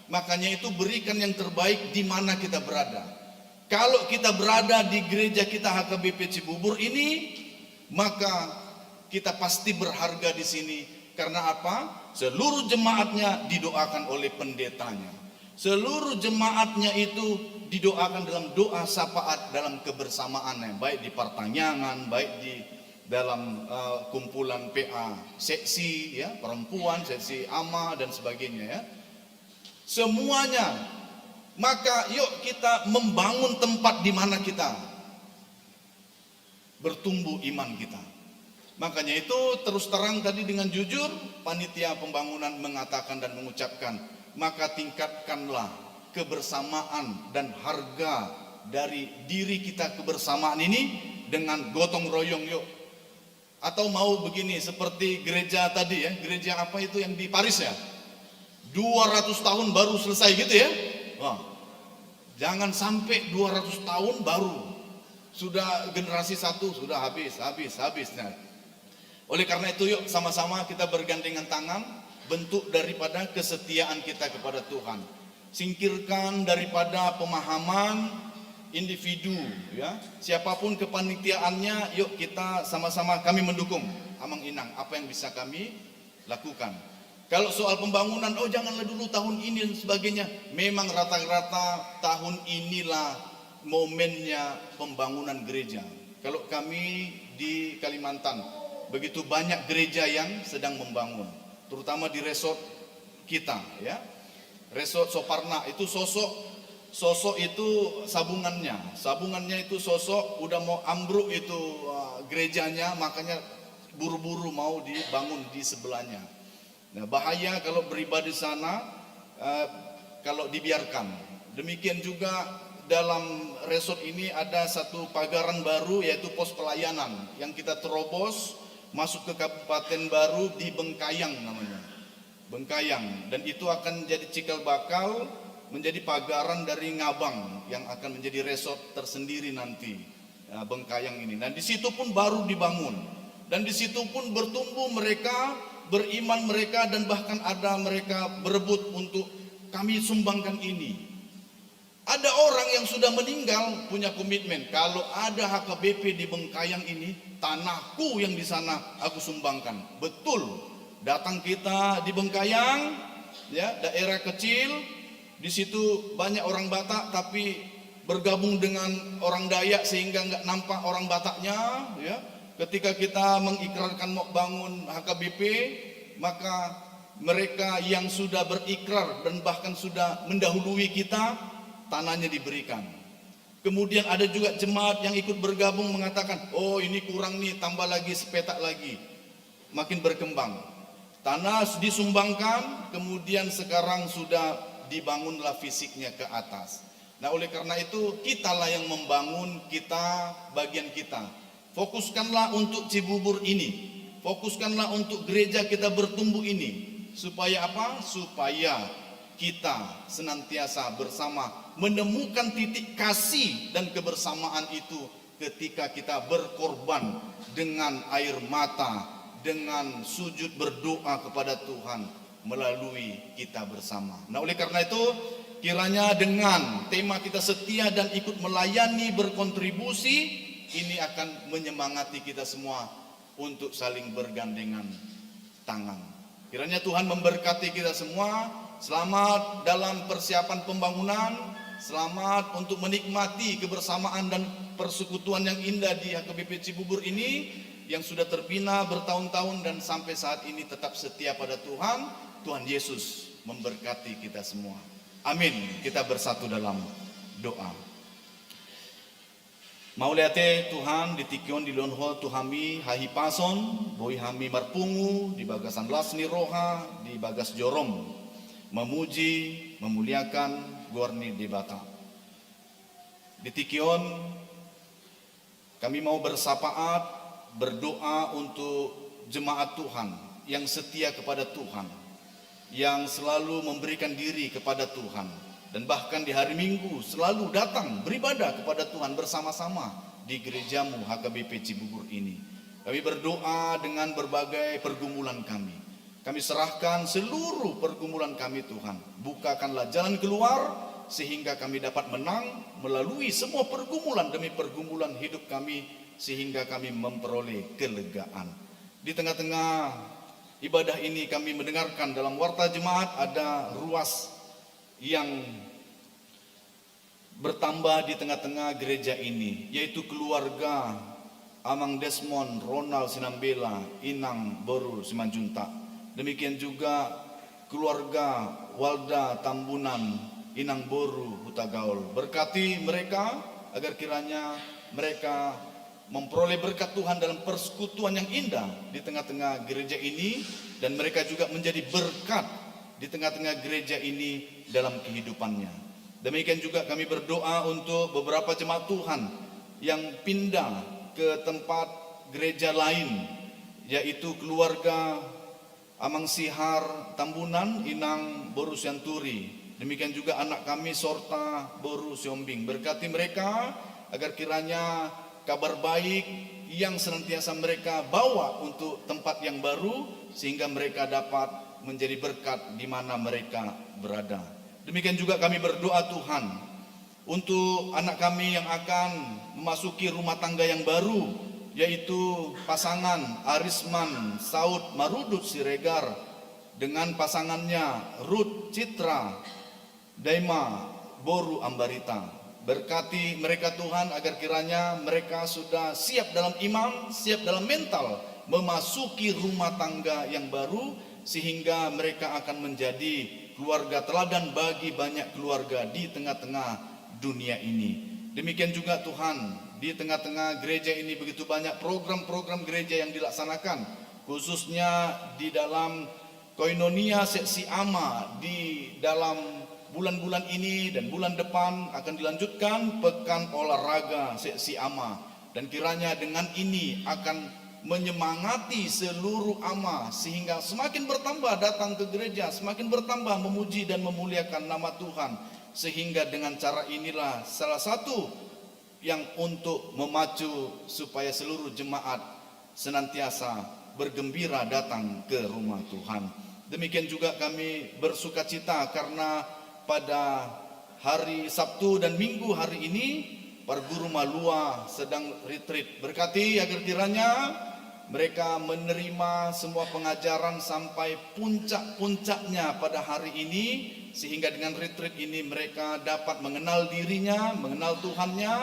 [SPEAKER 5] Makanya itu berikan yang terbaik di mana kita berada. Kalau kita berada di gereja kita HKBP Cibubur ini, maka kita pasti berharga di sini. Karena apa? Seluruh jemaatnya didoakan oleh pendetanya. Seluruh jemaatnya itu didoakan dalam doa syafaat dalam kebersamaannya, baik di pertanyaan, baik di dalam kumpulan PA seksi ya, perempuan, seksi ama dan sebagainya ya. Semuanya. Maka yuk kita membangun tempat di mana kita bertumbuh iman kita. Makanya itu terus terang tadi dengan jujur panitia pembangunan mengatakan dan mengucapkan, maka tingkatkanlah kebersamaan dan harga dari diri kita kebersamaan ini dengan gotong royong yuk. Atau mau begini seperti gereja tadi ya, gereja apa itu yang di Paris ya, 200 tahun baru selesai gitu ya. Wah, jangan sampai 200 tahun baru sudah generasi satu sudah habis. Nah, oleh karena itu yuk sama-sama kita bergandengan tangan, bentuk daripada kesetiaan kita kepada Tuhan. Singkirkan daripada pemahaman individu ya. Siapapun kepanitiaannya, yuk kita sama-sama, kami mendukung Amang Inang apa yang bisa kami lakukan. Kalau soal pembangunan, oh janganlah dulu tahun ini dan sebagainya. Memang rata-rata tahun inilah momennya pembangunan gereja. Kalau kami di Kalimantan, begitu banyak gereja yang sedang membangun, terutama di resort kita ya. Resort Soparna itu sosok itu sabungannya itu sosok udah mau ambruk itu gerejanya, makanya buru-buru mau dibangun di sebelahnya. Nah, bahaya kalau beribadah di sana kalau dibiarkan. Demikian juga dalam resort ini ada satu pagaran baru, yaitu pos pelayanan yang kita terobos masuk ke kabupaten baru di Bengkayang namanya. Bengkayang, dan itu akan jadi cikal bakal menjadi pagaran dari Ngabang yang akan menjadi resort tersendiri nanti, Bengkayang ini. Dan di situ pun baru dibangun, dan di situ pun bertumbuh mereka, beriman mereka, dan bahkan ada mereka berebut untuk kami sumbangkan ini. Ada orang yang sudah meninggal punya komitmen, kalau ada HKBP di Bengkayang ini, tanahku yang di sana aku sumbangkan. Betul, datang kita di Bengkayang, ya daerah kecil, di situ banyak orang Batak tapi bergabung dengan orang Dayak sehingga nggak nampak orang Bataknya. Ya, ketika kita mengikrarkan mau bangun HKBP, maka mereka yang sudah berikrar dan bahkan sudah mendahului kita, tanahnya diberikan. Kemudian ada juga jemaat yang ikut bergabung mengatakan, oh ini kurang nih, tambah lagi sepetak lagi. Makin berkembang. Tanah disumbangkan, kemudian sekarang sudah dibangunlah fisiknya ke atas. Nah, oleh karena itu kitalah yang membangun, kita bagian kita. Fokuskanlah untuk Cibubur ini. Fokuskanlah untuk gereja kita bertumbuh ini. Supaya apa? Supaya kita senantiasa bersama menemukan titik kasih dan kebersamaan itu ketika kita berkorban dengan air mata, dengan sujud berdoa kepada Tuhan melalui kita bersama. Nah, oleh karena itu kiranya dengan tema kita setia dan ikut melayani, berkontribusi, ini akan menyemangati kita semua untuk saling bergandengan tangan. Kiranya Tuhan memberkati kita semua. Selamat dalam persiapan pembangunan, selamat untuk menikmati kebersamaan dan persekutuan yang indah di HKBP Cibubur ini yang sudah terbina bertahun-tahun dan sampai saat ini tetap setia pada Tuhan. Tuhan Yesus memberkati kita semua. Amin. Kita bersatu dalam doa. Mauliate Tuhan ditikion di lonho tuhami hahi pason, boi hami marpungu, di bagasan lasni roha, di bagas jorom, memuji, memuliakan gorni debata. Ditikion kami mau bersapaat, berdoa untuk jemaat Tuhan yang setia kepada Tuhan, yang selalu memberikan diri kepada Tuhan, dan bahkan di hari Minggu selalu datang beribadah kepada Tuhan bersama-sama di gerejamu HKBP Cibubur ini. Kami berdoa dengan berbagai pergumulan kami. Kami serahkan seluruh pergumulan kami Tuhan. Bukakanlah jalan keluar sehingga kami dapat menang melalui semua pergumulan demi pergumulan hidup kami, sehingga kami memperoleh kelegaan. Di tengah-tengah ibadah ini kami mendengarkan dalam warta jemaat ada ruas yang bertambah di tengah-tengah gereja ini, yaitu keluarga Amang Desmond Ronald Sinambela Inang Boru Simanjuntak. Demikian juga keluarga Walda Tambunan Inang Boru Hutagaul. Berkati mereka agar kiranya mereka memperoleh berkat Tuhan dalam persekutuan yang indah di tengah-tengah gereja ini, dan mereka juga menjadi berkat di tengah-tengah gereja ini dalam kehidupannya. Demikian juga kami berdoa untuk beberapa jemaat Tuhan yang pindah ke tempat gereja lain, yaitu keluarga Amang Sihar Tambunan Inang Boru Sianturi. Demikian juga anak kami Sorta Boru Siombing. Berkati mereka agar kiranya kabar baik yang senantiasa mereka bawa untuk tempat yang baru, sehingga mereka dapat menjadi berkat di mana mereka berada. Demikian juga kami berdoa Tuhan untuk anak kami yang akan memasuki rumah tangga yang baru, yaitu pasangan Arisman Saud Marudut Siregar dengan pasangannya Ruth Citra Daima Boru Ambarita. Berkati mereka Tuhan agar kiranya mereka sudah siap dalam iman, siap dalam mental memasuki rumah tangga yang baru, sehingga mereka akan menjadi keluarga teladan bagi banyak keluarga di tengah-tengah dunia ini. Demikian juga Tuhan, di tengah-tengah gereja ini begitu banyak program-program gereja yang dilaksanakan, khususnya di dalam Koinonia Seksi Ama. Di dalam bulan-bulan ini dan bulan depan akan dilanjutkan Pekan Olahraga Seksi Ama, dan kiranya dengan ini akan menyemangati seluruh ama sehingga semakin bertambah datang ke gereja, semakin bertambah memuji dan memuliakan nama Tuhan, sehingga dengan cara inilah salah satu yang untuk memacu supaya seluruh jemaat senantiasa bergembira datang ke rumah Tuhan. Demikian juga kami bersukacita karena pada hari Sabtu dan Minggu hari ini para guru Malua sedang retreat. Berkati agar kiranya mereka menerima semua pengajaran sampai puncak-puncaknya pada hari ini, sehingga dengan retreat ini mereka dapat mengenal dirinya, mengenal Tuhannya,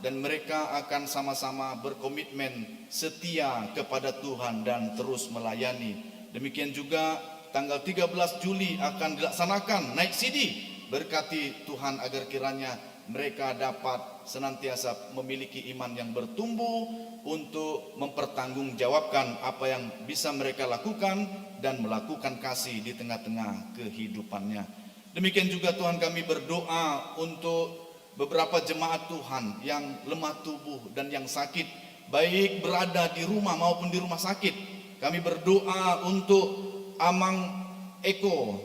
[SPEAKER 5] dan mereka akan sama-sama berkomitmen setia kepada Tuhan dan terus melayani. Demikian juga tanggal 13 Juli akan dilaksanakan naik sidi. Berkati Tuhan agar kiranya mereka dapat senantiasa memiliki iman yang bertumbuh untuk mempertanggungjawabkan apa yang bisa mereka lakukan dan melakukan kasih di tengah-tengah kehidupannya. Demikian juga Tuhan, kami berdoa untuk beberapa jemaat Tuhan yang lemah tubuh dan yang sakit, baik berada di rumah maupun di rumah sakit. Kami berdoa untuk Amang Eko,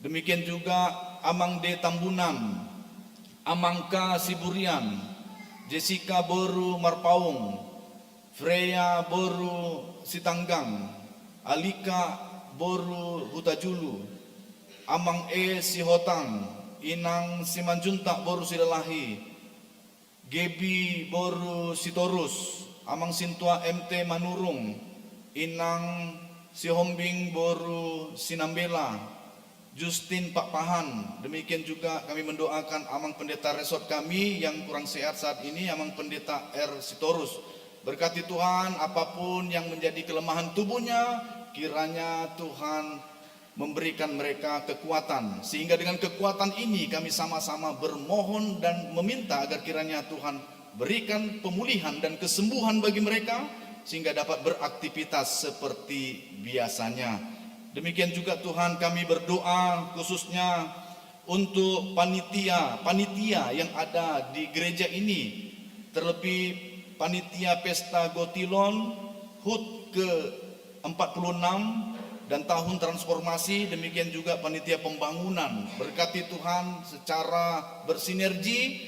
[SPEAKER 5] demikian juga Amang D Tambunan, Amangka Siburian, Jessica Boru Marpaung, Freya Boru Sitanggang, Alika Boru Hutajulu, Amang E Sihotang, Inang Simanjuntak Boru Silalahi, Gebi Boru Sitorus, Amang Sintua MT Manurung, Inang Sihombing Boru Sinambela, Justin Pak Pahan. Demikian juga kami mendoakan Amang Pendeta Resort kami yang kurang sehat saat ini, Amang Pendeta R Sitorus. Berkati Tuhan, apapun yang menjadi kelemahan tubuhnya, kiranya Tuhan memberikan mereka kekuatan, sehingga dengan kekuatan ini kami sama-sama bermohon dan meminta agar kiranya Tuhan berikan pemulihan dan kesembuhan bagi mereka sehingga dapat beraktivitas seperti biasanya. Demikian juga Tuhan, kami berdoa khususnya untuk panitia yang ada di gereja ini, terlebih panitia Pesta Gotilon HUT ke-46 dan tahun transformasi, demikian juga panitia pembangunan. Berkati Tuhan secara bersinergi,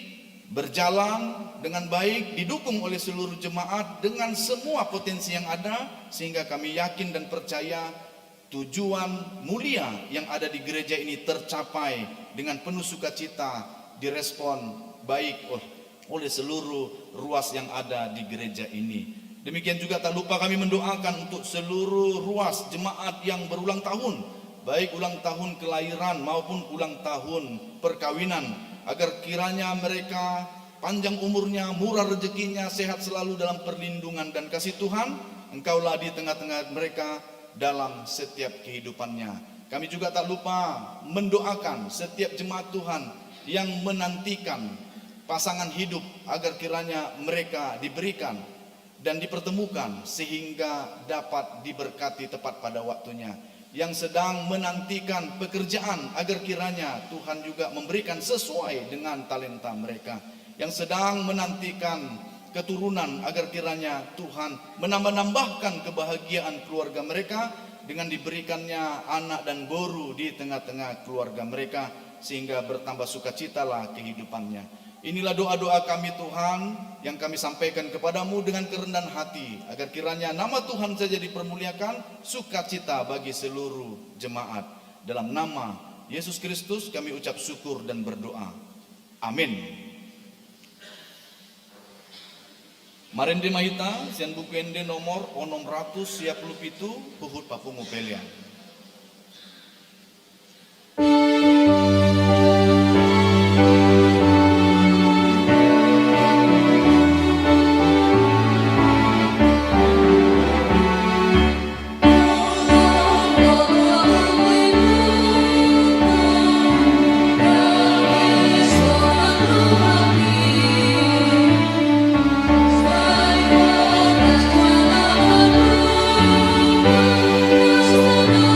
[SPEAKER 5] berjalan dengan baik, didukung oleh seluruh jemaat dengan semua potensi yang ada, sehingga kami yakin dan percaya tujuan mulia yang ada di gereja ini tercapai dengan penuh sukacita, direspon baik oleh seluruh ruas yang ada di gereja ini. Demikian juga tak lupa kami mendoakan untuk seluruh ruas jemaat yang berulang tahun, baik ulang tahun kelahiran maupun ulang tahun perkawinan, agar kiranya mereka panjang umurnya, murah rezekinya, sehat selalu dalam perlindungan dan kasih Tuhan. Engkaulah di tengah-tengah mereka dalam setiap kehidupannya. Kami juga tak lupa mendoakan setiap jemaat Tuhan yang menantikan pasangan hidup, agar kiranya mereka diberikan dan dipertemukan sehingga dapat diberkati tepat pada waktunya. Yang sedang menantikan pekerjaan, agar kiranya Tuhan juga memberikan sesuai dengan talenta mereka. Yang sedang menantikan keturunan, agar kiranya Tuhan menambah-nambahkan kebahagiaan keluarga mereka dengan diberikannya anak dan boru di tengah-tengah keluarga mereka, sehingga bertambah sukacitalah kehidupannya. Inilah doa-doa kami Tuhan yang kami sampaikan kepadamu dengan kerendahan hati, agar kiranya nama Tuhan saja dipermuliakan, sukacita bagi seluruh jemaat. Dalam nama Yesus Kristus kami ucap syukur dan berdoa. Amin. Marende mahita sian buku ende nomor 657 Puhut Papungu Pelian.
[SPEAKER 6] Sana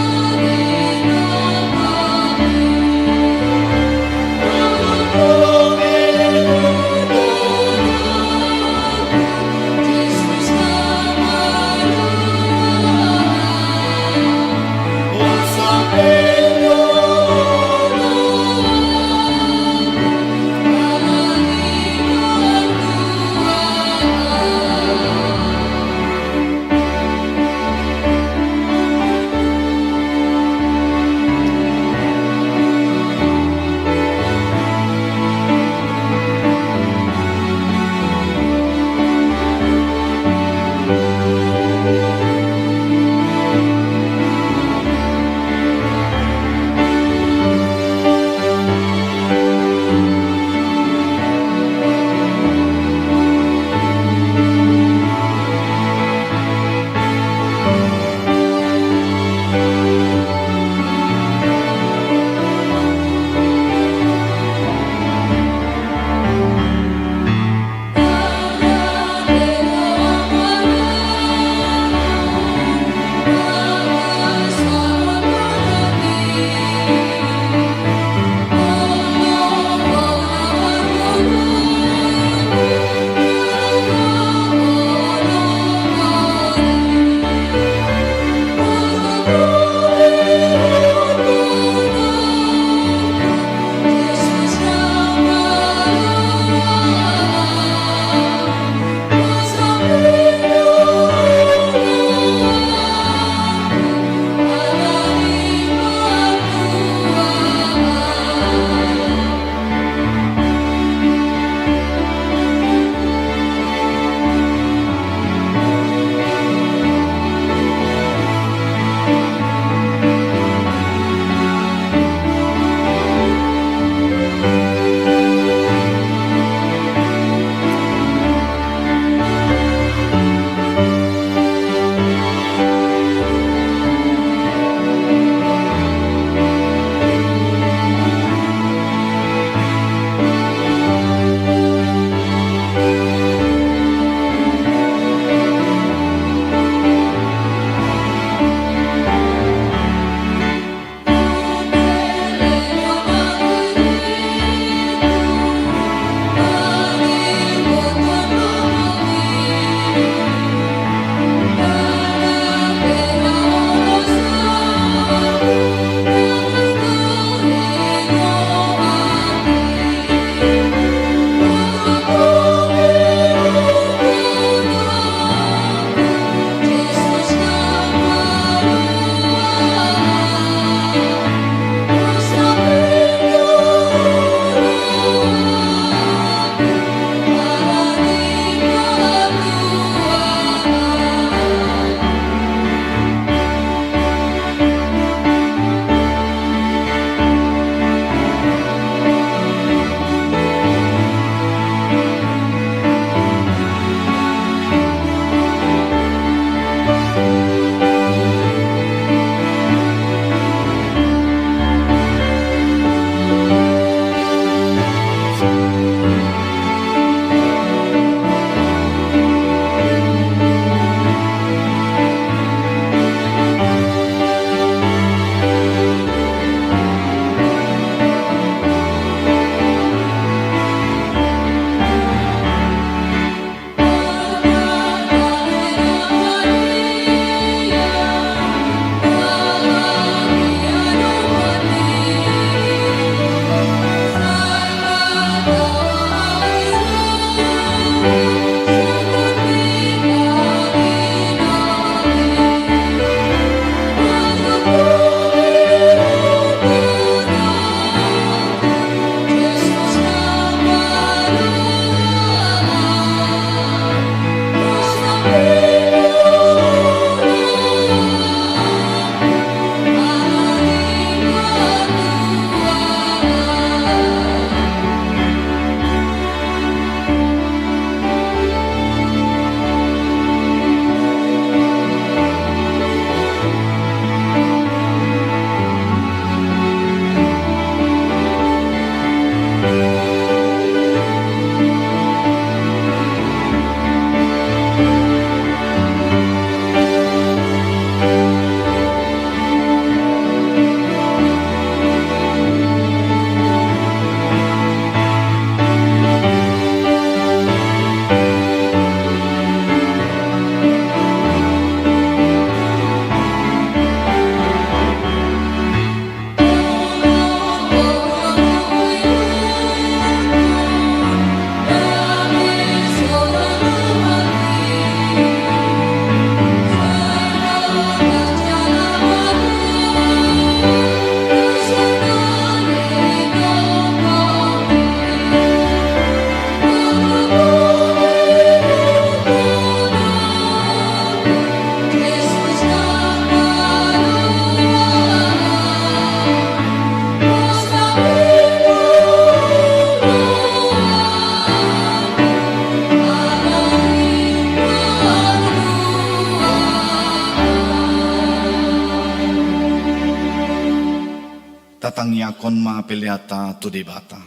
[SPEAKER 5] datang yakon ma peleata tu debata.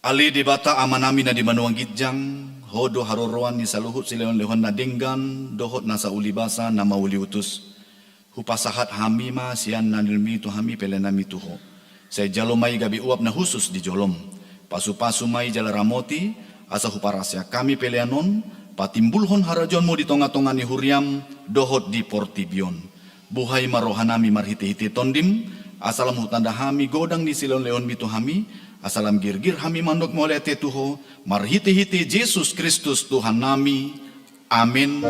[SPEAKER 5] Ali debata amanami na di manuang gidjang, hodo haroroan ni saluhut sileon lehon na denggan, dohot nasa ulibasa na mauli utus. Hupasahat hami ma sian na nilmi tu hami pelenami tuho. Saya jalomai gabi uap na husus di jolom. Pasu-pasu mai jala ramoti, asa huparasya kami peleanon, patimbulhon harajon mo di tonga-tonga ni huriam, dohot di portibion. Buhay marohanami marhiti-hiti tondim, asalam hutanda hami godang ni silon leon mitu hami, asalam girgir hami mandok molete tuho, marhiti-hiti Yesus Kristus Tuhan nami. Amin.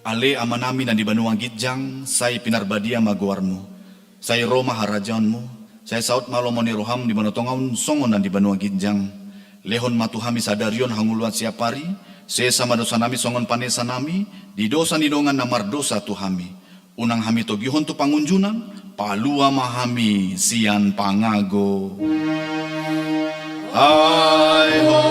[SPEAKER 5] Ale amanami na di banuang gidjang, say pinarbadia maguarmu. Say Roma harajanmu, say saut malomoni roham di manotongaun songon na di banuang gidjang. Lehon matuhami sadarion hanguluan siapari, sesa madosa nami songon panesa nami, di dosa nidongan na mardosa tuhami. Unang hami togihon tu pangunjunan, palua mahami sian pangago. Hai ho.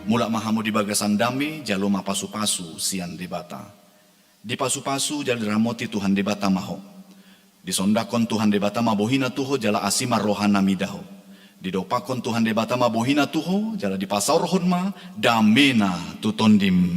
[SPEAKER 5] Mula mahamu di bagasan dami, jalo mapasu-pasu sian debata. Di pasu-pasu jalo ramoti Tuhan debata maho. Di sondakon Tuhan debata mabohina tuho jala asima rohana midaho. Di dopakon Tuhan debata mabohina tuho jala di pasau rohon ma damena tutondim.